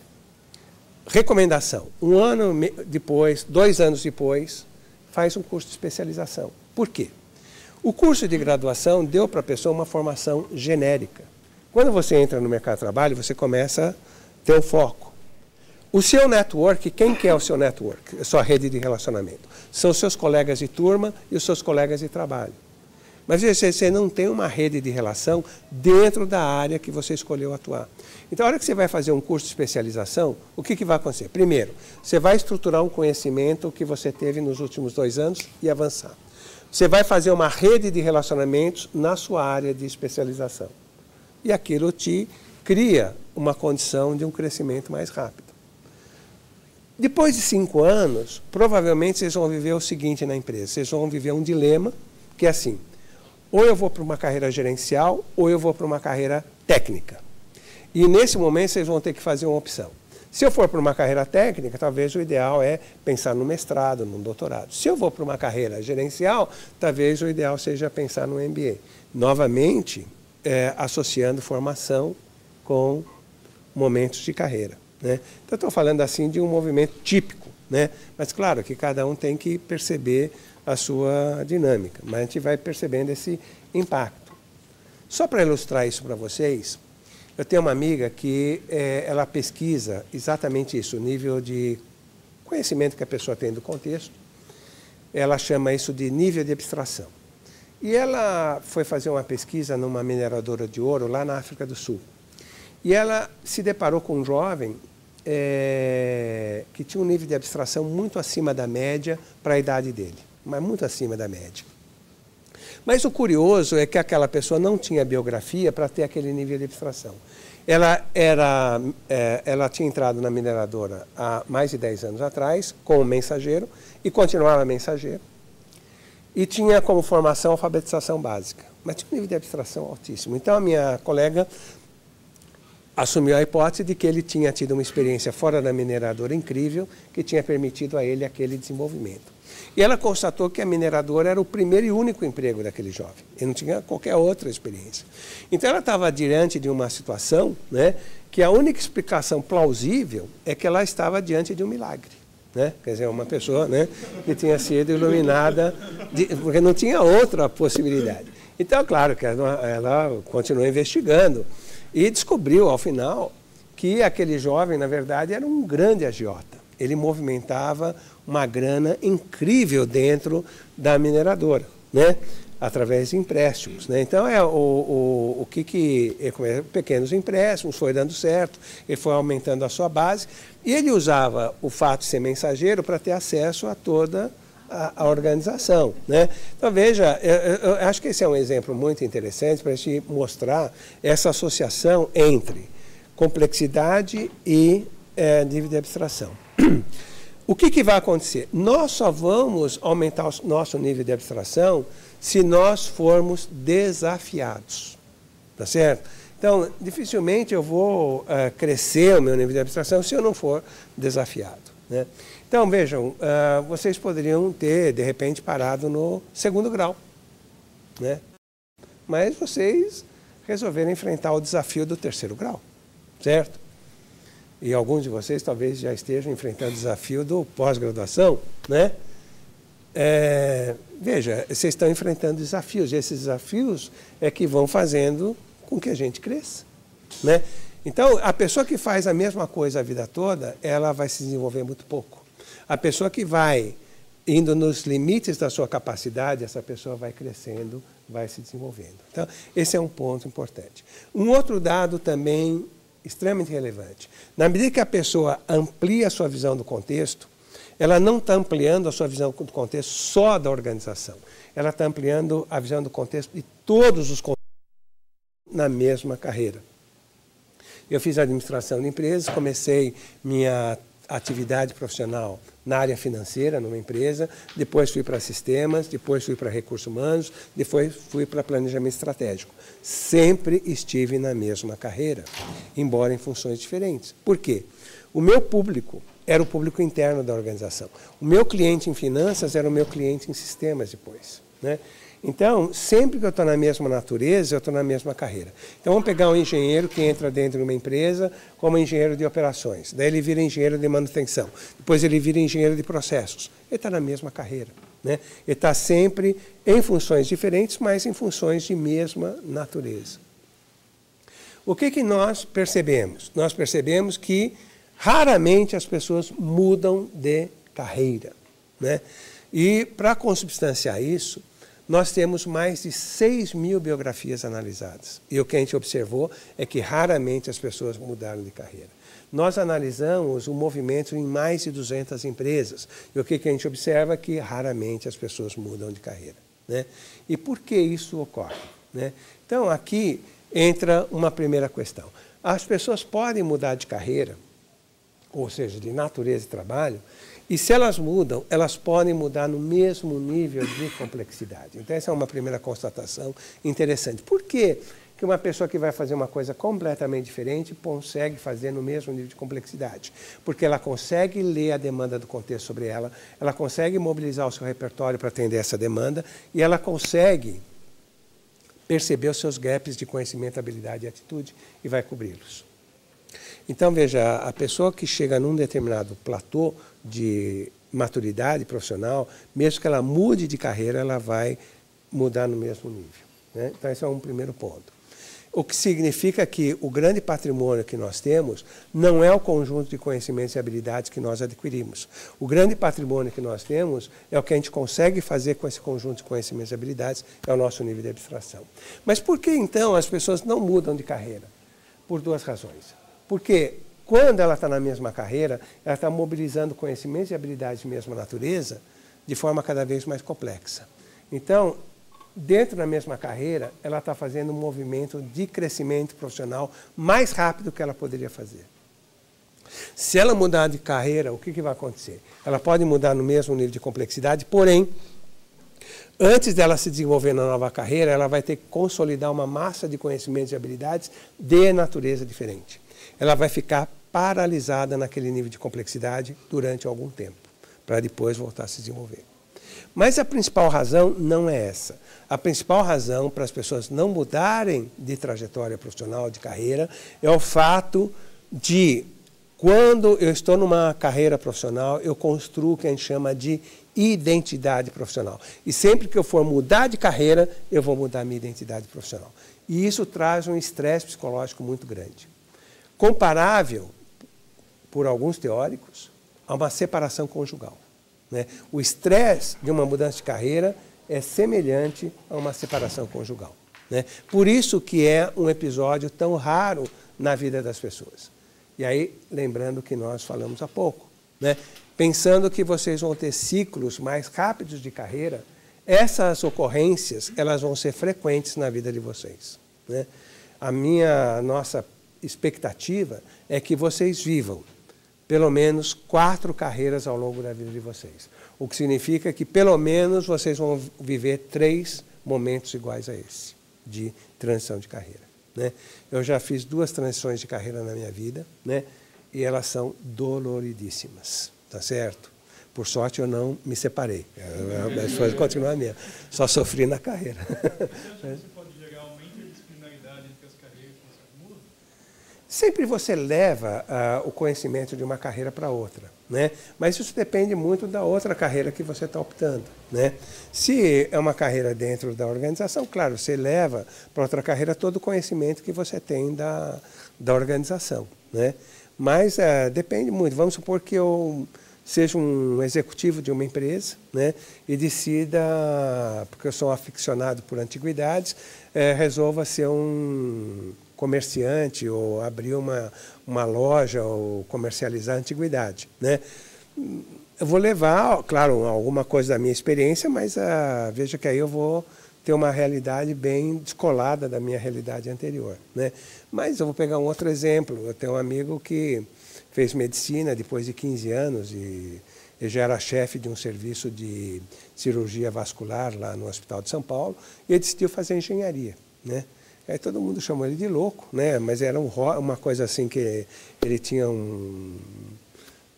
Recomendação, 1 ano depois, 2 anos depois, faz um curso de especialização. Por quê? O curso de graduação deu para a pessoa uma formação genérica. Quando você entra no mercado de trabalho, você começa a ter um foco. O seu network, quem que é o seu network? A sua rede de relacionamento. São os seus colegas de turma e os seus colegas de trabalho. Mas você não tem uma rede de relação dentro da área que você escolheu atuar. Então, a hora que você vai fazer um curso de especialização, o que vai acontecer? Primeiro, você vai estruturar um conhecimento que você teve nos últimos 2 anos e avançar. Você vai fazer uma rede de relacionamentos na sua área de especialização. E aquilo te cria uma condição de um crescimento mais rápido. Depois de 5 anos, provavelmente vocês vão viver o seguinte na empresa. Vocês vão viver um dilema, que é assim, ou eu vou para uma carreira gerencial, ou eu vou para uma carreira técnica. E nesse momento vocês vão ter que fazer uma opção. Se eu for para uma carreira técnica, talvez o ideal é pensar no mestrado, no doutorado. Se eu vou para uma carreira gerencial, talvez o ideal seja pensar no MBA. Novamente, associando formação com momentos de carreira. Né? Então, estou falando assim de um movimento típico, né? Mas claro que cada um tem que perceber a sua dinâmica, mas a gente vai percebendo esse impacto. Só para ilustrar isso para vocês, eu tenho uma amiga que ela pesquisa exatamente isso, o nível de conhecimento que a pessoa tem do contexto. Ela chama isso de nível de abstração. E ela foi fazer uma pesquisa numa mineradora de ouro lá na África do Sul. E ela se deparou com um jovem que tinha um nível de abstração muito acima da média para a idade dele, mas muito acima da média. Mas o curioso é que aquela pessoa não tinha biografia para ter aquele nível de abstração. Ela tinha entrado na mineradora há mais de 10 anos atrás, como mensageiro, e continuava mensageiro. E tinha como formação alfabetização básica, mas tinha um nível de abstração altíssimo. Então, a minha colega assumiu a hipótese de que ele tinha tido uma experiência fora da mineradora incrível, que tinha permitido a ele aquele desenvolvimento. E ela constatou que a mineradora era o primeiro e único emprego daquele jovem. Ele não tinha qualquer outra experiência. Então, ela estava diante de uma situação, né, que a única explicação plausível é que ela estava diante de um milagre. Né? Quer dizer, uma pessoa, né, que tinha sido iluminada, porque não tinha outra possibilidade. Então, claro que ela continuou investigando e descobriu, ao final, que aquele jovem, na verdade, era um grande agiota. Ele movimentava uma grana incrível dentro da mineradora, né? Através de empréstimos. Né? Então, pequenos empréstimos, foi dando certo, ele foi aumentando a sua base, e ele usava o fato de ser mensageiro para ter acesso a toda a organização. Né? Então, veja, eu acho que esse é um exemplo muito interessante para a gente mostrar essa associação entre complexidade e nível de abstração. O que vai acontecer? Nós só vamos aumentar o nosso nível de abstração se nós formos desafiados. Tá certo? Então, dificilmente eu vou crescer o meu nível de abstração se eu não for desafiado. Né? Então, vejam, vocês poderiam ter, de repente, parado no 2º grau. Né? Mas vocês resolveram enfrentar o desafio do 3º grau. Certo? E alguns de vocês talvez já estejam enfrentando o desafio do pós-graduação. Né? Veja, vocês estão enfrentando desafios. E esses desafios é que vão fazendo com que a gente cresça. Né? Então, a pessoa que faz a mesma coisa a vida toda, ela vai se desenvolver muito pouco. A pessoa que vai indo nos limites da sua capacidade, essa pessoa vai crescendo, vai se desenvolvendo. Então, esse é um ponto importante. Um outro dado também extremamente relevante. Na medida que a pessoa amplia a sua visão do contexto, ela não está ampliando a sua visão do contexto só da organização. Ela está ampliando a visão do contexto de todos os contextos na mesma carreira. Eu fiz administração de empresas, comecei minha atividade profissional na área financeira, numa empresa, depois fui para sistemas, depois fui para recursos humanos, depois fui para planejamento estratégico. Sempre estive na mesma carreira, embora em funções diferentes. Por quê? O meu público era o público interno da organização. O meu cliente em finanças era o meu cliente em sistemas depois. Né? Então, sempre que eu estou na mesma natureza, eu estou na mesma carreira. Então, vamos pegar um engenheiro que entra dentro de uma empresa como engenheiro de operações. Daí ele vira engenheiro de manutenção. Depois ele vira engenheiro de processos. Ele está na mesma carreira. Né? Ele está sempre em funções diferentes, mas em funções de mesma natureza. O que nós percebemos? Nós percebemos que raramente as pessoas mudam de carreira. Né? E, para consubstanciar isso, nós temos mais de 6.000 biografias analisadas. E o que a gente observou é que raramente as pessoas mudaram de carreira. Nós analisamos o movimento em mais de 200 empresas. E o que a gente observa é que raramente as pessoas mudam de carreira. Né? E por que isso ocorre? Né? Então, aqui entra uma primeira questão. As pessoas podem mudar de carreira, ou seja, de natureza de trabalho, e se elas mudam, elas podem mudar no mesmo nível de complexidade. Então, essa é uma primeira constatação interessante. Por que que uma pessoa que vai fazer uma coisa completamente diferente consegue fazer no mesmo nível de complexidade? Porque ela consegue ler a demanda do contexto sobre ela, ela consegue mobilizar o seu repertório para atender essa demanda e ela consegue perceber os seus gaps de conhecimento, habilidade e atitude e vai cobri-los. Então, veja, a pessoa que chega num determinado platô de maturidade profissional, mesmo que ela mude de carreira, ela vai mudar no mesmo nível. Né? Então, esse é um primeiro ponto. O que significa que o grande patrimônio que nós temos não é o conjunto de conhecimentos e habilidades que nós adquirimos. O grande patrimônio que nós temos é o que a gente consegue fazer com esse conjunto de conhecimentos e habilidades, é o nosso nível de abstração. Mas por que, então, as pessoas não mudam de carreira? Por duas razões. Porque quando ela está na mesma carreira, ela está mobilizando conhecimentos e habilidades de mesma natureza de forma cada vez mais complexa. Então, dentro da mesma carreira, ela está fazendo um movimento de crescimento profissional mais rápido que ela poderia fazer. Se ela mudar de carreira, o que vai acontecer? Ela pode mudar no mesmo nível de complexidade, porém, antes dela se desenvolver na nova carreira, ela vai ter que consolidar uma massa de conhecimentos e habilidades de natureza diferente. Ela vai ficar paralisada naquele nível de complexidade durante algum tempo, para depois voltar a se desenvolver. Mas a principal razão não é essa. A principal razão para as pessoas não mudarem de trajetória profissional, de carreira, é o fato de, quando eu estou numa carreira profissional, eu construo o que a gente chama de identidade profissional. E sempre que eu for mudar de carreira, eu vou mudar a minha identidade profissional. E isso traz um estresse psicológico muito grande. Comparável, por alguns teóricos, a uma separação conjugal, né? O estresse de uma mudança de carreira é semelhante a uma separação conjugal, né? Por isso que é um episódio tão raro na vida das pessoas. E aí, lembrando que nós falamos há pouco, né? Pensando que vocês vão ter ciclos mais rápidos de carreira, essas ocorrências elas vão ser frequentes na vida de vocês, né? A nossa expectativa é que vocês vivam pelo menos 4 carreiras ao longo da vida de vocês. O que significa que pelo menos vocês vão viver 3 momentos iguais a esse, de transição de carreira, né? Eu já fiz 2 transições de carreira na minha vida, né? E elas são doloridíssimas, tá certo? Por sorte eu não me separei, as coisas continuam a mesma, só sofri na carreira. Sempre você leva o conhecimento de uma carreira para outra, né? Mas isso depende muito da outra carreira que você está optando, né? Se é uma carreira dentro da organização, claro, você leva para outra carreira todo o conhecimento que você tem da organização, né? Mas depende muito. Vamos supor que eu seja um executivo de uma empresa, né? E decida, porque eu sou um aficionado por antiguidades, resolva ser um comerciante ou abrir uma loja ou comercializar antiguidade, né? Eu vou levar, claro, alguma coisa da minha experiência, mas veja que aí eu vou ter uma realidade bem descolada da minha realidade anterior, né? Mas eu vou pegar um outro exemplo. Eu tenho um amigo que fez medicina depois de 15 anos e ele já era chefe de um serviço de cirurgia vascular lá no Hospital de São Paulo e ele decidiu fazer engenharia, né? Aí todo mundo chamou ele de louco, né? Mas era uma coisa assim que ele tinha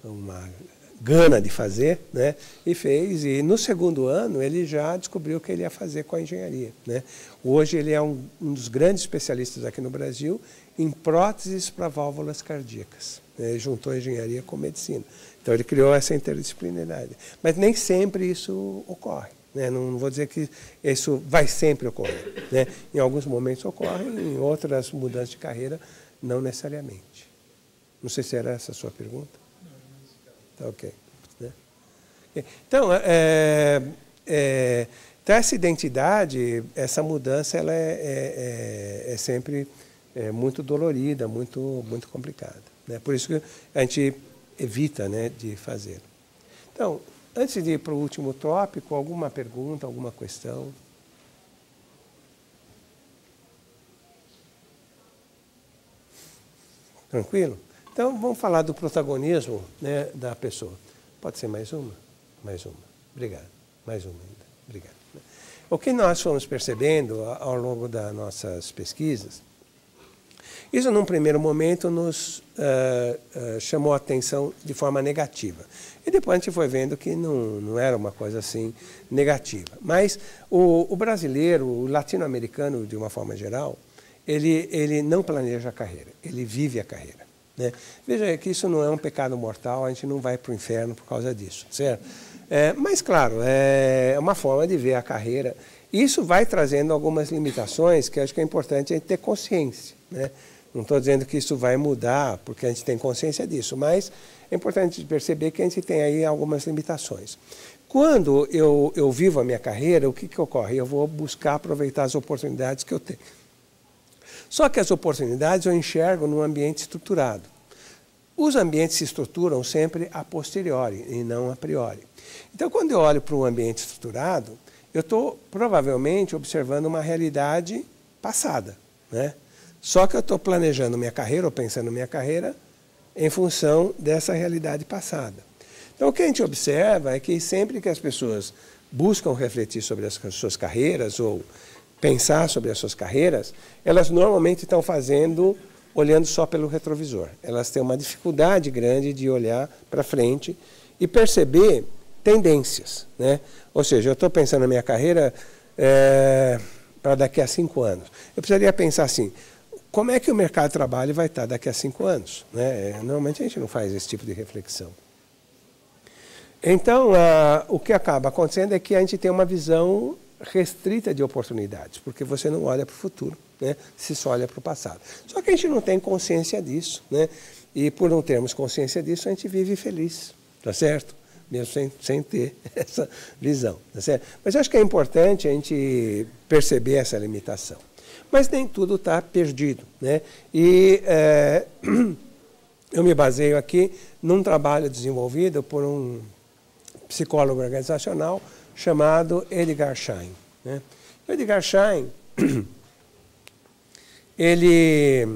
uma gana de fazer, né? E fez. E no 2º ano ele já descobriu o que ele ia fazer com a engenharia, né? Hoje ele é um dos grandes especialistas aqui no Brasil em próteses para válvulas cardíacas. Ele juntou a engenharia com a medicina. Então ele criou essa interdisciplinaridade. Mas nem sempre isso ocorre, né? Não vou dizer que isso vai sempre ocorrer, né? Em alguns momentos ocorre, em outras mudanças de carreira, não necessariamente. Não sei se era essa a sua pergunta. Tá, ok. Né? Então, então, essa identidade, essa mudança, ela é sempre muito dolorida, muito complicada, né? Por isso que a gente evita, né, de fazer. Então, antes de ir para o último tópico, alguma pergunta, alguma questão? Tranquilo? Então, vamos falar do protagonismo, né, da pessoa. Pode ser mais uma? Mais uma. Obrigado. Mais uma ainda. Obrigado. O que nós fomos percebendo ao longo das nossas pesquisas, isso, num primeiro momento, nos chamou a atenção de forma negativa. E depois a gente foi vendo que não era uma coisa assim negativa. Mas o brasileiro, o latino-americano, de uma forma geral, ele não planeja a carreira, ele vive a carreira, né? Veja que isso não é um pecado mortal, a gente não vai para o inferno por causa disso, certo? Mas, claro, é uma forma de ver a carreira. Isso vai trazendo algumas limitações que acho que é importante a gente ter consciência, né? Não estou dizendo que isso vai mudar, porque a gente tem consciência disso, mas é importante perceber que a gente tem aí algumas limitações. Quando eu vivo a minha carreira, o que ocorre? Eu vou buscar aproveitar as oportunidades que eu tenho. Só que as oportunidades eu enxergo num ambiente estruturado. Os ambientes se estruturam sempre a posteriori e não a priori. Então, quando eu olho para um ambiente estruturado, eu estou provavelmente observando uma realidade passada, né? Só que eu estou planejando minha carreira, ou pensando minha carreira, em função dessa realidade passada. Então, o que a gente observa é que sempre que as pessoas buscam refletir sobre as suas carreiras, ou pensar sobre as suas carreiras, elas normalmente estão fazendo, olhando só pelo retrovisor. Elas têm uma dificuldade grande de olhar para frente e perceber tendências, né? Ou seja, eu estou pensando na minha carreira para daqui a 5 anos. Eu precisaria pensar assim, como é que o mercado de trabalho vai estar daqui a 5 anos? Né? Normalmente a gente não faz esse tipo de reflexão. Então, o que acaba acontecendo é que a gente tem uma visão restrita de oportunidades, porque você não olha para o futuro, né? Se só olha para o passado. Só que a gente não tem consciência disso, né? E por não termos consciência disso, a gente vive feliz, tá certo? Mesmo sem ter essa visão, tá certo? Mas eu acho que é importante a gente perceber essa limitação. Mas nem tudo está perdido, né? E eu me baseio aqui num trabalho desenvolvido por um psicólogo organizacional chamado Edgar Schein, né? O Edgar Schein, ele,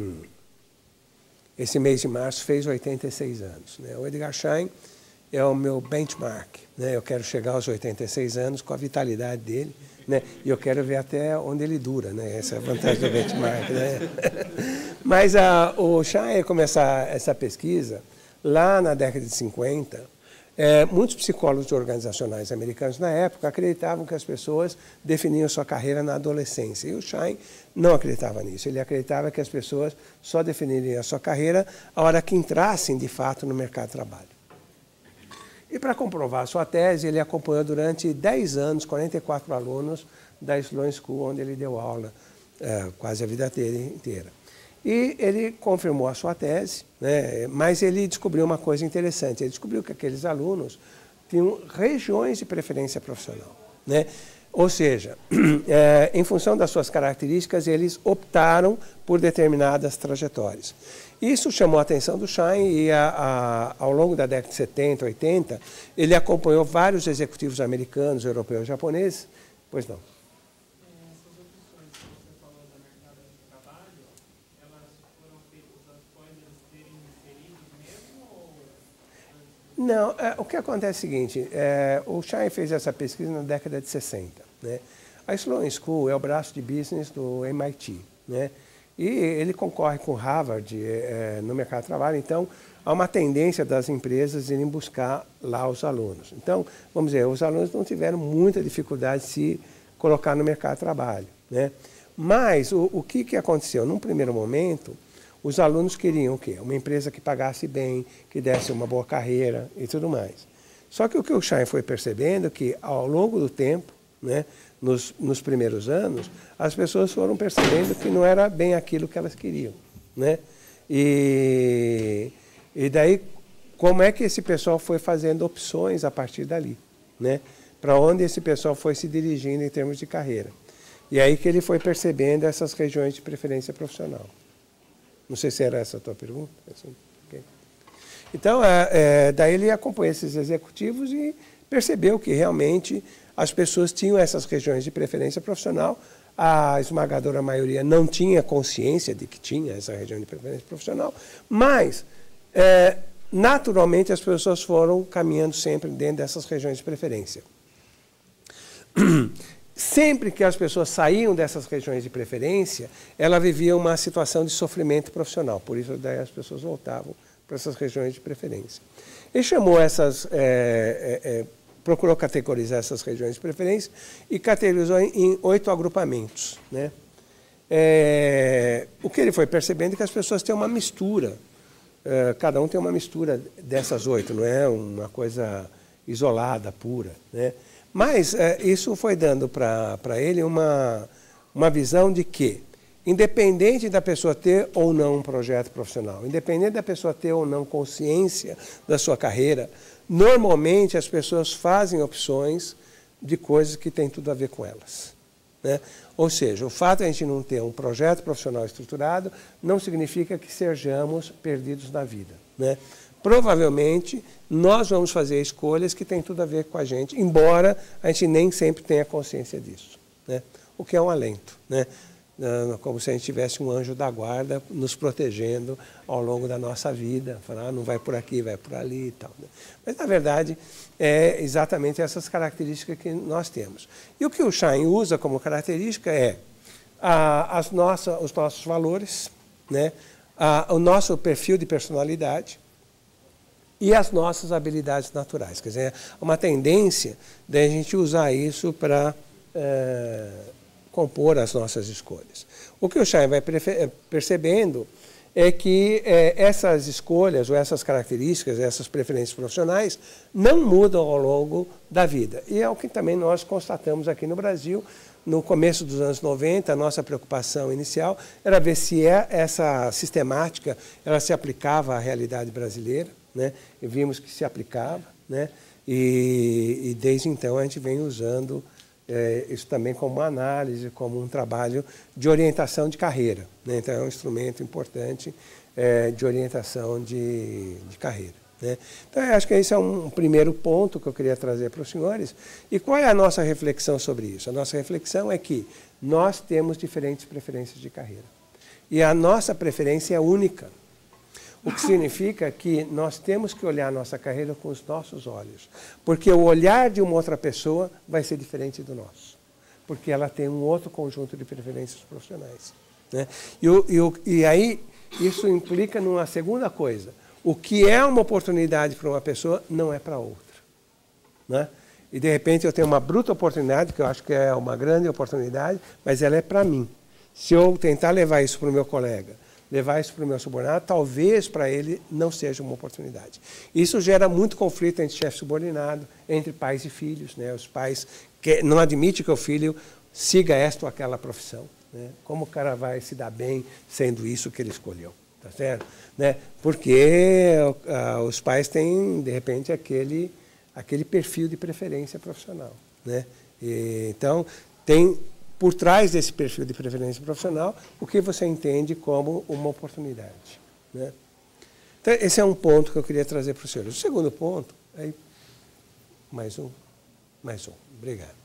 esse mês de março, fez 86 anos. Né? O Edgar Schein é o meu benchmark, né? Eu quero chegar aos 86 anos com a vitalidade dele, né? E eu quero ver até onde ele dura, né? Essa é a vantagem do benchmark, né? Mas o Schein começou essa pesquisa lá na década de 50. Muitos psicólogos organizacionais americanos na época acreditavam que as pessoas definiam sua carreira na adolescência. E o Schein não acreditava nisso. Ele acreditava que as pessoas só definiriam a sua carreira a hora que entrassem, de fato, no mercado de trabalho. E para comprovar a sua tese, ele acompanhou durante 10 anos, 44 alunos da Sloan School, onde ele deu aula quase a vida dele inteira. E ele confirmou a sua tese, né, mas ele descobriu uma coisa interessante. Ele descobriu que aqueles alunos tinham regiões de preferência profissional, né? Ou seja, em função das suas características, eles optaram por determinadas trajetórias. Isso chamou a atenção do Schein e, ao longo da década de 70, 80, ele acompanhou vários executivos americanos, europeus e japoneses. Pois não. Essas opções que você falou do mercado de trabalho, elas foram feitas após eles terem inseridos mesmo? Ou... Não, o que acontece é o seguinte, o Schein fez essa pesquisa na década de 60. Né? A Sloan School é o braço de business do MIT, né? E ele concorre com Harvard no mercado de trabalho, então há uma tendência das empresas irem buscar lá os alunos. Então, vamos dizer, os alunos não tiveram muita dificuldade de se colocar no mercado de trabalho, né? Mas o que aconteceu? Num primeiro momento, os alunos queriam o quê? Uma empresa que pagasse bem, que desse uma boa carreira e tudo mais. Só que o que o Schein foi percebendo é que, ao longo do tempo, né, nos primeiros anos, as pessoas foram percebendo que não era bem aquilo que elas queriam, né? E daí, como é que esse pessoal foi fazendo opções a partir dali, né? Para onde esse pessoal foi se dirigindo em termos de carreira. E aí que ele foi percebendo essas regiões de preferência profissional. Não sei se era essa a tua pergunta. Okay. Então, daí ele acompanhou esses executivos e percebeu que realmente as pessoas tinham essas regiões de preferência profissional. A esmagadora maioria não tinha consciência de que tinha essa região de preferência profissional, mas, naturalmente, as pessoas foram caminhando sempre dentro dessas regiões de preferência. Sempre que as pessoas saíam dessas regiões de preferência, ela vivia uma situação de sofrimento profissional. Por isso, daí as pessoas voltavam para essas regiões de preferência. Ele chamou essas... procurou categorizar essas regiões de preferência e categorizou em 8 agrupamentos, né? O que ele foi percebendo é que as pessoas têm uma mistura. Cada um tem uma mistura dessas 8, não é uma coisa isolada, pura, né? Mas isso foi dando para ele uma visão de que, independente da pessoa ter ou não um projeto profissional, independente da pessoa ter ou não consciência da sua carreira, normalmente as pessoas fazem opções de coisas que têm tudo a ver com elas, né? Ou seja, o fato de a gente não ter um projeto profissional estruturado não significa que sejamos perdidos na vida, né? provavelmente nós vamos fazer escolhas que têm tudo a ver com a gente, embora a gente nem sempre tenha consciência disso, né? O que é um alento, né? Como se a gente tivesse um anjo da guarda nos protegendo ao longo da nossa vida, falar, não vai por aqui, vai por ali e tal, né? Mas, na verdade, é exatamente essas características que nós temos. E o que o Schein usa como característica é os nossos valores, né? O nosso perfil de personalidade e as nossas habilidades naturais. Quer dizer, uma tendência da gente usar isso para compor as nossas escolhas. O que o Schein vai percebendo é que essas escolhas, ou essas características, essas preferências profissionais, não mudam ao longo da vida. E é o que também nós constatamos aqui no Brasil. No começo dos anos 90, a nossa preocupação inicial era ver se essa sistemática ela se aplicava à realidade brasileira, né? E vimos que se aplicava, né? E desde então a gente vem usando isso também como uma análise, como um trabalho de orientação de carreira, né? Então é um instrumento importante de orientação de carreira, né? Então eu acho que esse é um primeiro ponto que eu queria trazer para os senhores. E qual é a nossa reflexão sobre isso? A nossa reflexão é que nós temos diferentes preferências de carreira. E a nossa preferência é única. O que significa que nós temos que olhar a nossa carreira com os nossos olhos. Porque o olhar de uma outra pessoa vai ser diferente do nosso. Porque ela tem um outro conjunto de preferências profissionais, né? E aí, isso implica numa segunda coisa. O que é uma oportunidade para uma pessoa não é para outra, né? E, de repente, eu tenho uma bruta oportunidade, que eu acho que é uma grande oportunidade, mas ela é para mim. Se eu tentar levar isso para o meu colega, levar isso para o meu subordinado, talvez para ele não seja uma oportunidade. Isso gera muito conflito entre chefe subordinado, entre pais e filhos, né? Os pais não admitem que o filho siga esta ou aquela profissão, né? Como o cara vai se dar bem sendo isso que ele escolheu, tá certo? Né? Porque os pais têm, de repente, aquele perfil de preferência profissional, né? Então, tem por trás desse perfil de preferência profissional, o que você entende como uma oportunidade, né? Então, esse é um ponto que eu queria trazer para os senhores. O segundo ponto, mais um, obrigado.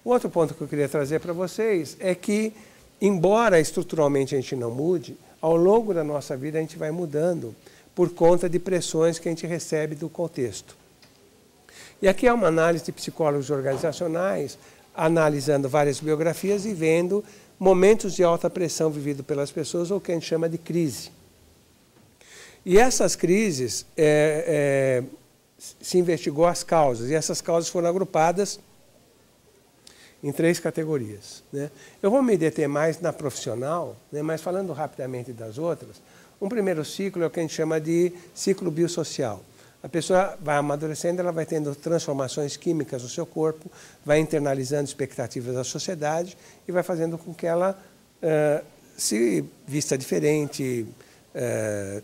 O outro ponto que eu queria trazer para vocês é que, embora estruturalmente a gente não mude, ao longo da nossa vida a gente vai mudando por conta de pressões que a gente recebe do contexto. E aqui é uma análise de psicólogos organizacionais, analisando várias biografias e vendo momentos de alta pressão vividos pelas pessoas, ou o que a gente chama de crise. E essas crises, se investigou as causas, e essas causas foram agrupadas em 3 categorias, né? Eu vou me deter mais na profissional, né, mas falando rapidamente das outras, um primeiro ciclo é o que a gente chama de ciclo biosocial. A pessoa vai amadurecendo, ela vai tendo transformações químicas no seu corpo, vai internalizando expectativas da sociedade e vai fazendo com que ela se vista diferente,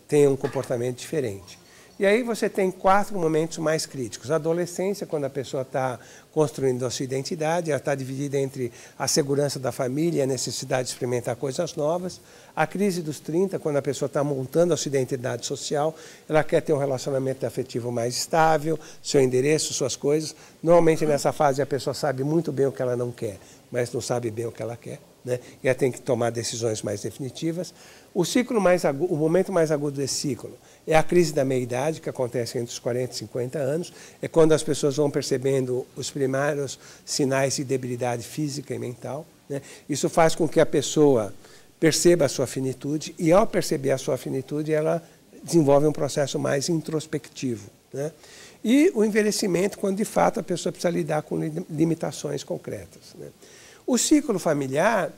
tenha um comportamento diferente. E aí você tem 4 momentos mais críticos. A adolescência, quando a pessoa está construindo a sua identidade, ela está dividida entre a segurança da família e a necessidade de experimentar coisas novas. A crise dos 30, quando a pessoa está montando a sua identidade social, ela quer ter um relacionamento afetivo mais estável, seu endereço, suas coisas. Normalmente, nessa fase, a pessoa sabe muito bem o que ela não quer, mas não sabe bem o que ela quer, né? E ela tem que tomar decisões mais definitivas. O momento mais agudo desse ciclo é a crise da meia-idade, que acontece entre os 40 e 50 anos. É quando as pessoas vão percebendo os primeiros sinais de debilidade física e mental, né? Isso faz com que a pessoa perceba a sua finitude, e ao perceber a sua finitude, ela desenvolve um processo mais introspectivo, né? E o envelhecimento, quando de fato a pessoa precisa lidar com limitações concretas, né? O ciclo familiar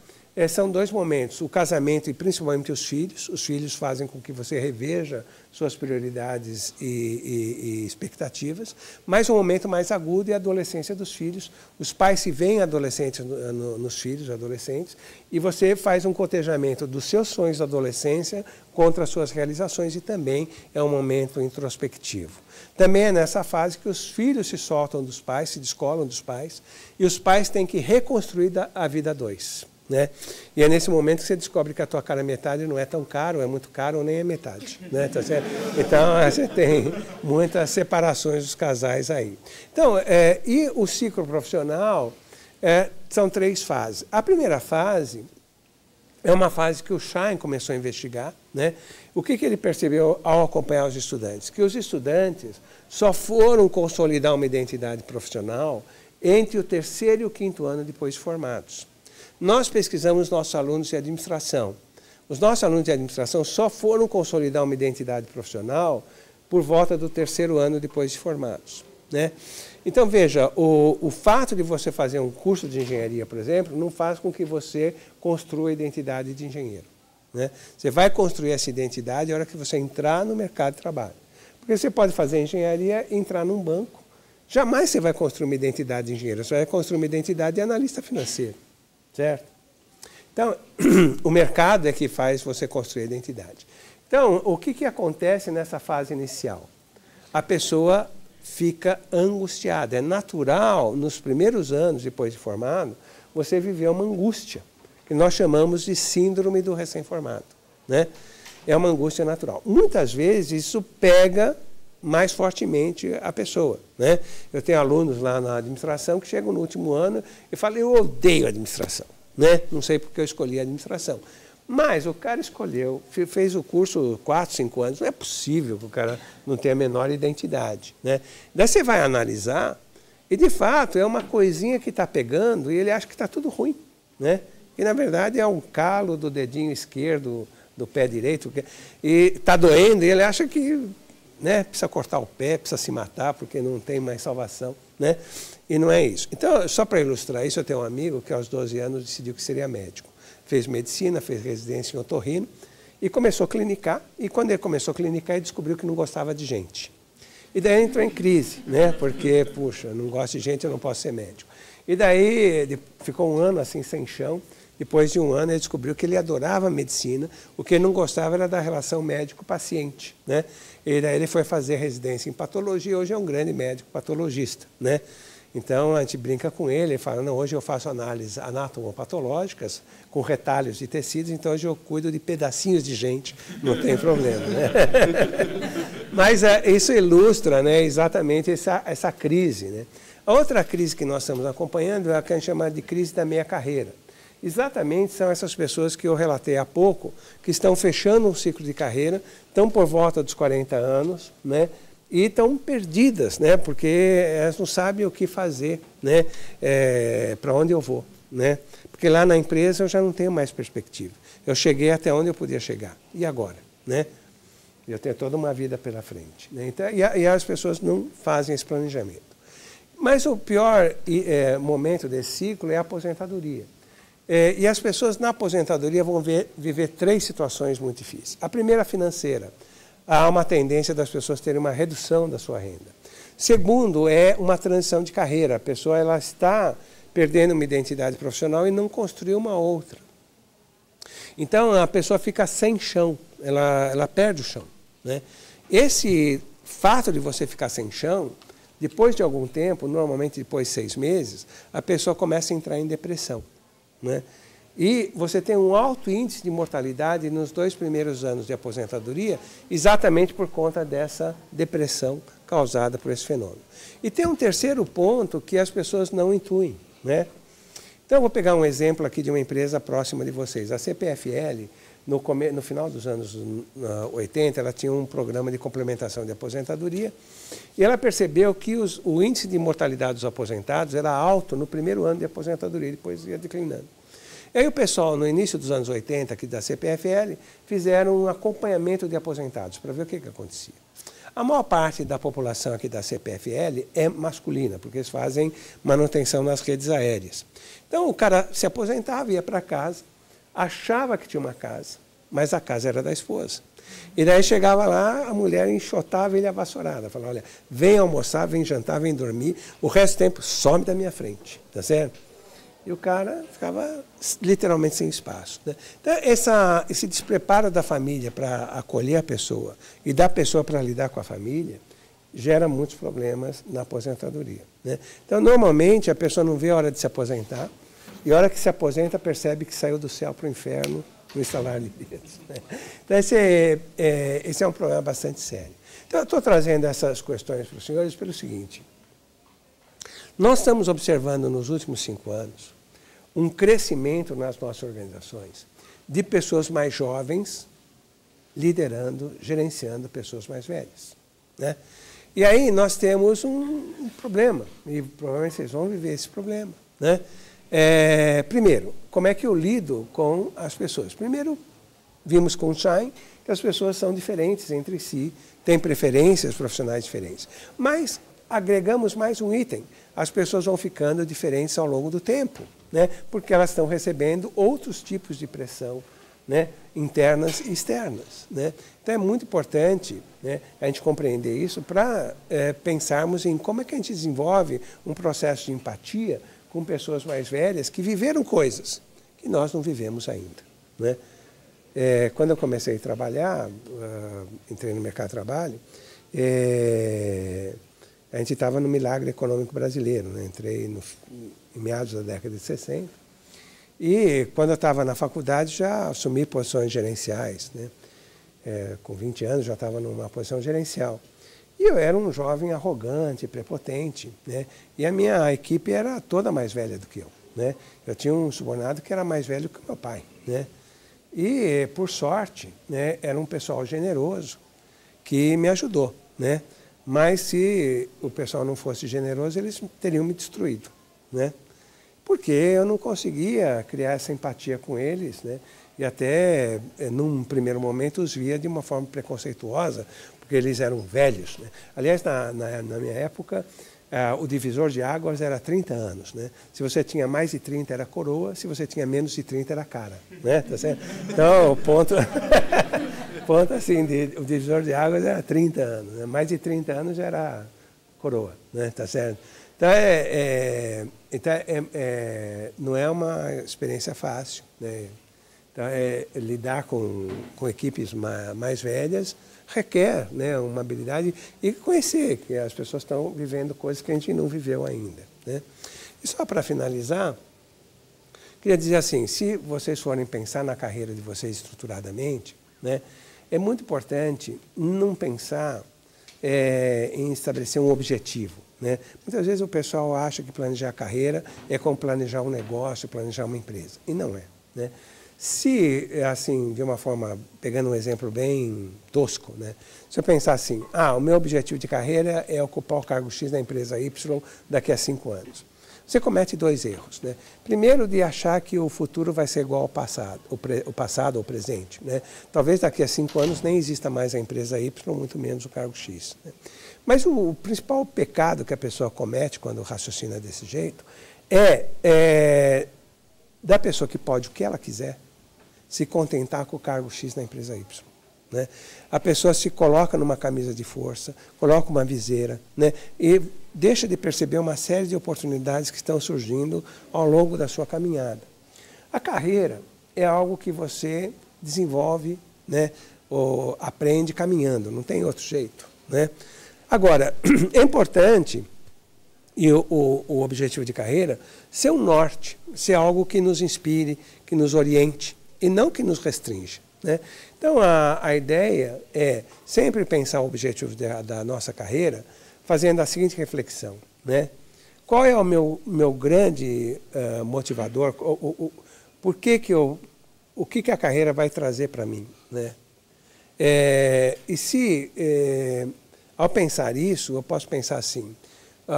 são 2 momentos, o casamento e principalmente os filhos. Os filhos fazem com que você reveja suas prioridades e expectativas, mas o momento mais agudo é a adolescência dos filhos. Os pais se veem adolescentes nos filhos, adolescentes, e você faz um cotejamento dos seus sonhos da adolescência contra as suas realizações, e também é um momento introspectivo. Também é nessa fase que os filhos se soltam dos pais, se descolam dos pais, e os pais têm que reconstruir a vida a 2. né? E é nesse momento que você descobre que a tua cara metade não é tão caro, é muito caro ou nem é metade, né? Então, você tem muitas separações dos casais aí. Então, e o ciclo profissional são 3 fases. A primeira fase é uma fase que o Schein começou a investigar, né? O que ele percebeu ao acompanhar os estudantes? Que os estudantes só foram consolidar uma identidade profissional entre o 3º e o 5º ano depois de formados. Nós pesquisamos nossos alunos de administração. Os nossos alunos de administração só foram consolidar uma identidade profissional por volta do 3º ano depois de formados, né? Então, veja, o fato de você fazer um curso de engenharia, por exemplo, não faz com que você construa a identidade de engenheiro, né? Você vai construir essa identidade na hora que você entrar no mercado de trabalho. Porque você pode fazer engenharia e entrar num banco. Jamais você vai construir uma identidade de engenheiro, você vai construir uma identidade de analista financeiro, certo? Então, o mercado é que faz você construir a identidade. Então, o que acontece nessa fase inicial? A pessoa fica angustiada. É natural, nos primeiros anos depois de formado, você viver uma angústia, que nós chamamos de síndrome do recém-formado, né? É uma angústia natural. Muitas vezes isso pega mais fortemente a pessoa, né? Eu tenho alunos lá na administração que chegam no último ano e falam, eu odeio a administração, né? Não sei porque eu escolhi a administração. Mas o cara escolheu, fez o curso 4, 5 anos, não é possível que o cara não tenha a menor identidade, né? Daí você vai analisar e, de fato, é uma coisinha que está pegando e ele acha que está tudo ruim, né? E, na verdade, é um calo do dedinho esquerdo do pé direito e está doendo e ele acha que, né, precisa cortar o pé, precisa se matar porque não tem mais salvação, né? E não é isso. Então, só para ilustrar isso, eu tenho um amigo que aos 12 anos decidiu que seria médico. Fez medicina, fez residência em otorrino e começou a clinicar. E quando ele começou a clinicar, ele descobriu que não gostava de gente. E daí entrou em crise, né? Porque, puxa, não gosto de gente, eu não posso ser médico. E daí ele ficou um ano assim sem chão. Depois de um ano, ele descobriu que ele adorava a medicina. O que ele não gostava era da relação médico-paciente, né? E daí ele foi fazer residência em patologia. Hoje é um grande médico patologista, né? Então, a gente brinca com ele, ele fala, não, hoje eu faço análises anatomopatológicas com retalhos de tecidos, então hoje eu cuido de pedacinhos de gente, não tem problema, né? Mas isso ilustra, né, exatamente essa crise, né? A outra crise que nós estamos acompanhando é a que a gente chama de crise da meia carreira. Exatamente são essas pessoas que eu relatei há pouco, que estão fechando um ciclo de carreira, estão por volta dos 40 anos, né? E estão perdidas, né? Porque elas não sabem o que fazer, né? Para onde eu vou, né? Porque lá na empresa eu já não tenho mais perspectiva. Eu cheguei até onde eu podia chegar. E agora, né? Eu tenho toda uma vida pela frente, né? Então, e as pessoas não fazem esse planejamento. Mas o pior momento desse ciclo é a aposentadoria. E as pessoas na aposentadoria vão viver 3 situações muito difíceis. A primeira, financeira. Há uma tendência das pessoas terem uma redução da sua renda. Segundo, é uma transição de carreira. A pessoa ela está perdendo uma identidade profissional e não construiu uma outra. Então, a pessoa fica sem chão, ela perde o chão, né? Esse fato de você ficar sem chão, depois de algum tempo, normalmente depois de 6 meses, a pessoa começa a entrar em depressão, né? E você tem um alto índice de mortalidade nos 2 primeiros anos de aposentadoria, exatamente por conta dessa depressão causada por esse fenômeno. E tem um terceiro ponto que as pessoas não intuem, né? Então, eu vou pegar um exemplo aqui de uma empresa próxima de vocês. A CPFL, no final dos anos 80, ela tinha um programa de complementação de aposentadoria e ela percebeu que o índice de mortalidade dos aposentados era alto no primeiro ano de aposentadoria, depois ia declinando. E aí o pessoal, no início dos anos 80, aqui da CPFL, fizeram um acompanhamento de aposentados para ver o que acontecia. A maior parte da população aqui da CPFL é masculina, porque eles fazem manutenção nas redes aéreas. Então o cara se aposentava, ia para casa, achava que tinha uma casa, mas a casa era da esposa. E daí chegava lá, a mulher enxotava ele a vassourada, falava, olha, vem almoçar, vem jantar, vem dormir, o resto do tempo some da minha frente, tá certo? E o cara ficava literalmente sem espaço, né? Então, esse despreparo da família para acolher a pessoa e da pessoa para lidar com a família gera muitos problemas na aposentadoria, né? Então, normalmente, a pessoa não vê a hora de se aposentar, E a hora que se aposenta, percebe que saiu do céu para o inferno, no estalar de dedos. Né? Então, esse é um problema bastante sério. Então, eu estou trazendo essas questões para os senhores pelo seguinte. Nós estamos observando nos últimos 5 anos um crescimento nas nossas organizações de pessoas mais jovens liderando, gerenciando pessoas mais velhas. Né? E aí nós temos um problema, e provavelmente vocês vão viver esse problema. Né? Primeiro, como é que eu lido com as pessoas? Primeiro, vimos com o Schein que as pessoas são diferentes entre si, têm preferências profissionais diferentes. Mas agregamos mais um item, as pessoas vão ficando diferentes ao longo do tempo, né? Porque elas estão recebendo outros tipos de pressão, né? Internas e externas. Né? Então é muito importante, né, a gente compreender isso para pensarmos em como é que a gente desenvolve um processo de empatia com pessoas mais velhas que viveram coisas que nós não vivemos ainda. Né? Quando eu comecei a trabalhar, entrei no mercado de trabalho, a gente estava no milagre econômico brasileiro. Né? Entrei em meados da década de 60. E quando eu estava na faculdade já assumi posições gerenciais. Né? Com 20 anos já estava numa posição gerencial. E eu era um jovem arrogante, prepotente. Né? E a minha equipe era toda mais velha do que eu. Né? Eu tinha um subordinado que era mais velho que o meu pai. Né? E, por sorte, né, era um pessoal generoso que me ajudou. Né? Mas se o pessoal não fosse generoso, eles teriam me destruído. Né? Porque eu não conseguia criar essa empatia com eles, né? E até, num primeiro momento, os via de uma forma preconceituosa, porque eles eram velhos. Né? Aliás, na minha época, o divisor de águas era 30 anos. Né? Se você tinha mais de 30, era coroa, se você tinha menos de 30, era cara. Né? Tá certo? Então, o ponto assim, o divisor de águas era 30 anos. Né? Mais de 30 anos era coroa. Né? Tá certo? Então, não é uma experiência fácil. Né? Então, lidar com equipes mais velhas requer, né, uma habilidade e conhecer que as pessoas estão vivendo coisas que a gente não viveu ainda. Né? E só para finalizar, queria dizer assim, se vocês forem pensar na carreira de vocês estruturadamente, né, é muito importante não pensar em estabelecer um objetivo. Né? Muitas vezes o pessoal acha que planejar a carreira é como planejar um negócio, planejar uma empresa. E não é. Né? Se, assim, de uma forma, pegando um exemplo bem tosco, né? Se eu pensar assim, o meu objetivo de carreira é ocupar o cargo X na empresa Y daqui a 5 anos. Você comete 2 erros. Né? Primeiro, de achar que o futuro vai ser igual ao passado, o passado ou o presente. Né? Talvez daqui a 5 anos nem exista mais a empresa Y, muito menos o cargo X. Né? Mas o principal pecado que a pessoa comete quando raciocina desse jeito é da pessoa que pode o que ela quiser se contentar com o cargo X na empresa Y. Né? A pessoa se coloca numa camisa de força, coloca uma viseira, né? E deixa de perceber uma série de oportunidades que estão surgindo ao longo da sua caminhada. A carreira é algo que você desenvolve, né? Ou aprende caminhando, não tem outro jeito. Né? Agora, é importante, e o objetivo de carreira, ser um norte, ser algo que nos inspire, que nos oriente, e não que nos restringe. Né? Então, a ideia é sempre pensar o objetivo da nossa carreira fazendo a seguinte reflexão. Né? Qual é o meu grande motivador? O que a carreira vai trazer para mim? Né? E se, ao pensar isso, eu posso pensar assim,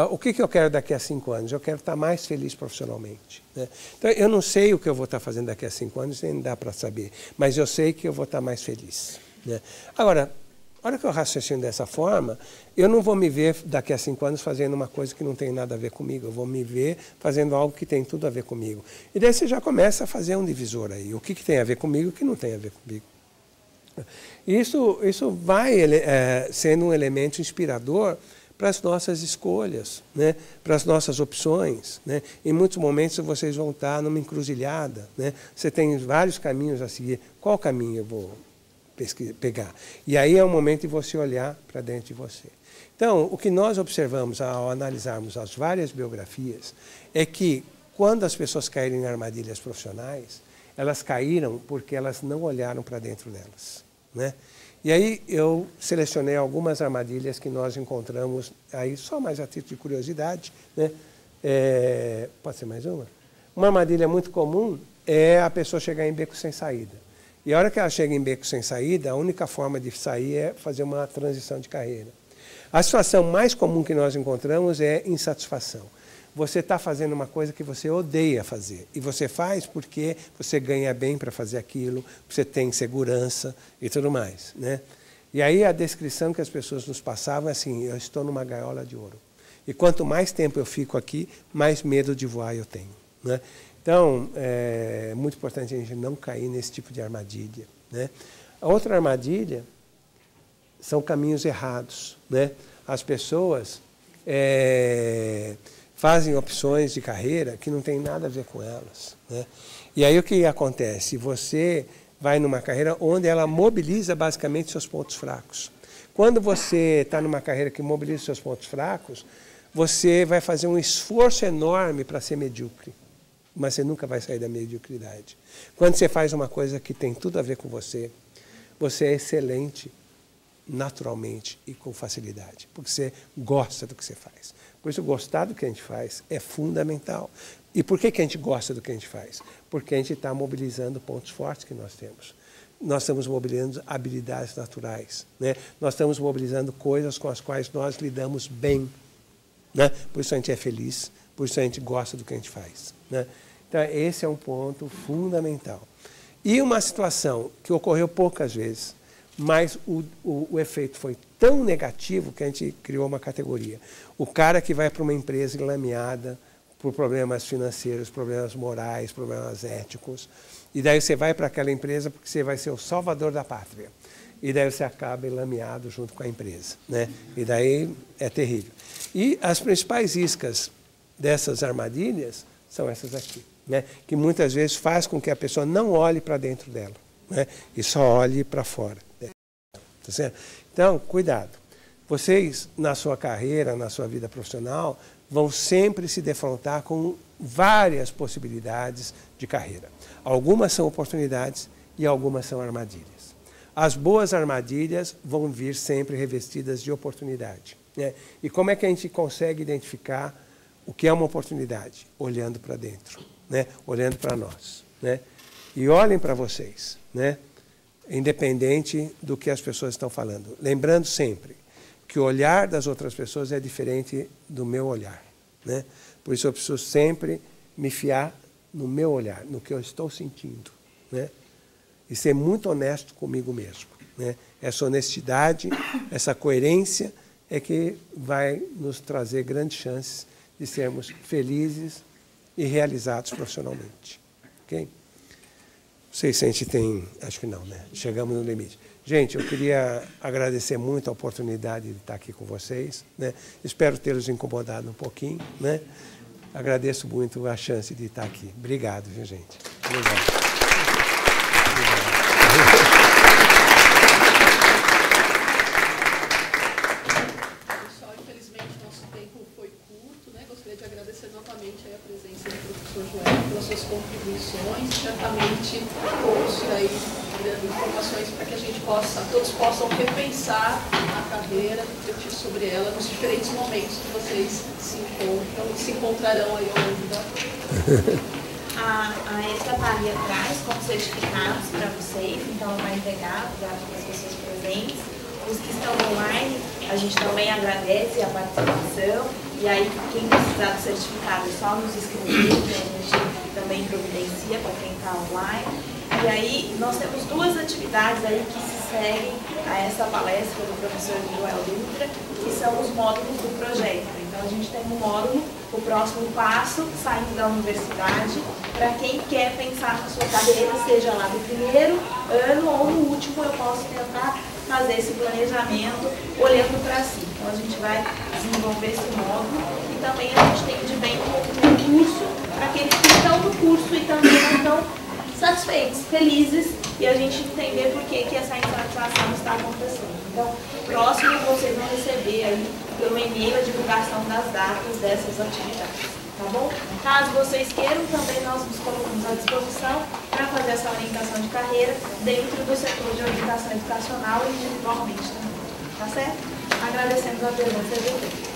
o que eu quero daqui a 5 anos? Eu quero estar mais feliz profissionalmente. Né? Então, eu não sei o que eu vou estar fazendo daqui a 5 anos, nem dá para saber, mas eu sei que eu vou estar mais feliz. Né? Agora, a hora que eu raciocino dessa forma, eu não vou me ver daqui a 5 anos fazendo uma coisa que não tem nada a ver comigo, eu vou me ver fazendo algo que tem tudo a ver comigo. E daí você já começa a fazer um divisor aí, o que tem a ver comigo e o que não tem a ver comigo. Isso vai sendo um elemento inspirador para as nossas escolhas, né? Para as nossas opções. Né? Em muitos momentos vocês vão estar numa encruzilhada. Né? Você tem vários caminhos a seguir. Qual caminho eu vou pegar? E aí é o momento de você olhar para dentro de você. Então, o que nós observamos ao analisarmos as várias biografias é que quando as pessoas caírem em armadilhas profissionais, elas caíram porque elas não olharam para dentro delas, né? E aí eu selecionei algumas armadilhas que nós encontramos, aí só mais a título de curiosidade, né? Pode ser mais uma? Uma armadilha muito comum é a pessoa chegar em beco sem saída. E a hora que ela chega em beco sem saída, a única forma de sair é fazer uma transição de carreira. A situação mais comum que nós encontramos é insatisfação. Você está fazendo uma coisa que você odeia fazer. E você faz porque você ganha bem para fazer aquilo, você tem segurança e tudo mais, né? E aí a descrição que as pessoas nos passavam é assim: eu estou numa gaiola de ouro. E quanto mais tempo eu fico aqui, mais medo de voar eu tenho, né? Então, é muito importante a gente não cair nesse tipo de armadilha, né? A outra armadilha são caminhos errados, né? As pessoas fazem opções de carreira que não tem nada a ver com elas, né? E aí o que acontece? Você vai numa carreira onde ela mobiliza basicamente seus pontos fracos. Quando você está numa carreira que mobiliza seus pontos fracos, você vai fazer um esforço enorme para ser medíocre, mas você nunca vai sair da mediocridade. Quando você faz uma coisa que tem tudo a ver com você, você é excelente naturalmente e com facilidade, porque você gosta do que você faz. Por isso, gostar do que a gente faz é fundamental. E por que a gente gosta do que a gente faz? Porque a gente está mobilizando pontos fortes que nós temos. Nós estamos mobilizando habilidades naturais, né? Nós estamos mobilizando coisas com as quais nós lidamos bem, né? Por isso a gente é feliz, por isso a gente gosta do que a gente faz, né? Então, esse é um ponto fundamental. E uma situação que ocorreu poucas vezes, mas o efeito foi tão negativo que a gente criou uma categoria. O cara que vai para uma empresa enlameada por problemas financeiros, problemas morais, problemas éticos, e daí você vai para aquela empresa porque você vai ser o salvador da pátria. E daí você acaba enlameado junto com a empresa, né? E daí é terrível. E as principais iscas dessas armadilhas são essas aqui, né? Que muitas vezes faz com que a pessoa não olhe para dentro dela, né? E só olhe para fora. Tá certo? Então, cuidado. Vocês, na sua carreira, na sua vida profissional, vão sempre se defrontar com várias possibilidades de carreira. Algumas são oportunidades e algumas são armadilhas. As boas armadilhas vão vir sempre revestidas de oportunidade, né? E como é que a gente consegue identificar o que é uma oportunidade? Olhando para dentro, né? Olhando para nós, né? E olhem para vocês, né? Independente do que as pessoas estão falando. Lembrando sempre que o olhar das outras pessoas é diferente do meu olhar, né? Por isso eu preciso sempre me fiar no meu olhar, no que eu estou sentindo, né? E ser muito honesto comigo mesmo, né? Essa honestidade, essa coerência é que vai nos trazer grandes chances de sermos felizes e realizados profissionalmente. Ok? Não sei se a gente tem... Acho que não, né? Chegamos no limite. Gente, eu queria agradecer muito a oportunidade de estar aqui com vocês, né? Espero tê-los incomodado um pouquinho, né? Agradeço muito a chance de estar aqui. Obrigado, viu, gente? Obrigado. Pessoal, infelizmente nosso tempo foi curto, né? Gostaria de agradecer novamente a presença do professor Joel pelas suas contribuições. Certamente trouxe aí informações para que a gente todos possam repensar a carreira, refletir sobre ela nos diferentes momentos que vocês se encontrarão aí ao longo da A Estaparia traz como certificados para vocês, então vai entregar para as pessoas presentes. Os que estão online, a gente também agradece a participação, e aí quem precisar do certificado é só nos escrever, que a gente também providencia para quem está online. E aí nós temos duas atividades aí que se seguem a essa palestra do professor Joel Dutra, que são os módulos do projeto. Então a gente tem um módulo, o próximo passo, saindo da universidade, para quem quer pensar na sua carreira, seja lá no primeiro ano ou no último, eu posso tentar fazer esse planejamento olhando para si. Então a gente vai desenvolver esse módulo e também a gente tem de bem um curso para aqueles que estão no curso e também não estão satisfeitos, felizes, e a gente entender por que essa insatisfação está acontecendo. Então, próximo vocês vão receber aí pelo e-mail a divulgação das datas dessas atividades. tá bom? Caso vocês queiram, também nós nos colocamos à disposição para fazer essa orientação de carreira dentro do setor de orientação educacional e individualmente também, tá certo? Agradecemos a presença de vocês.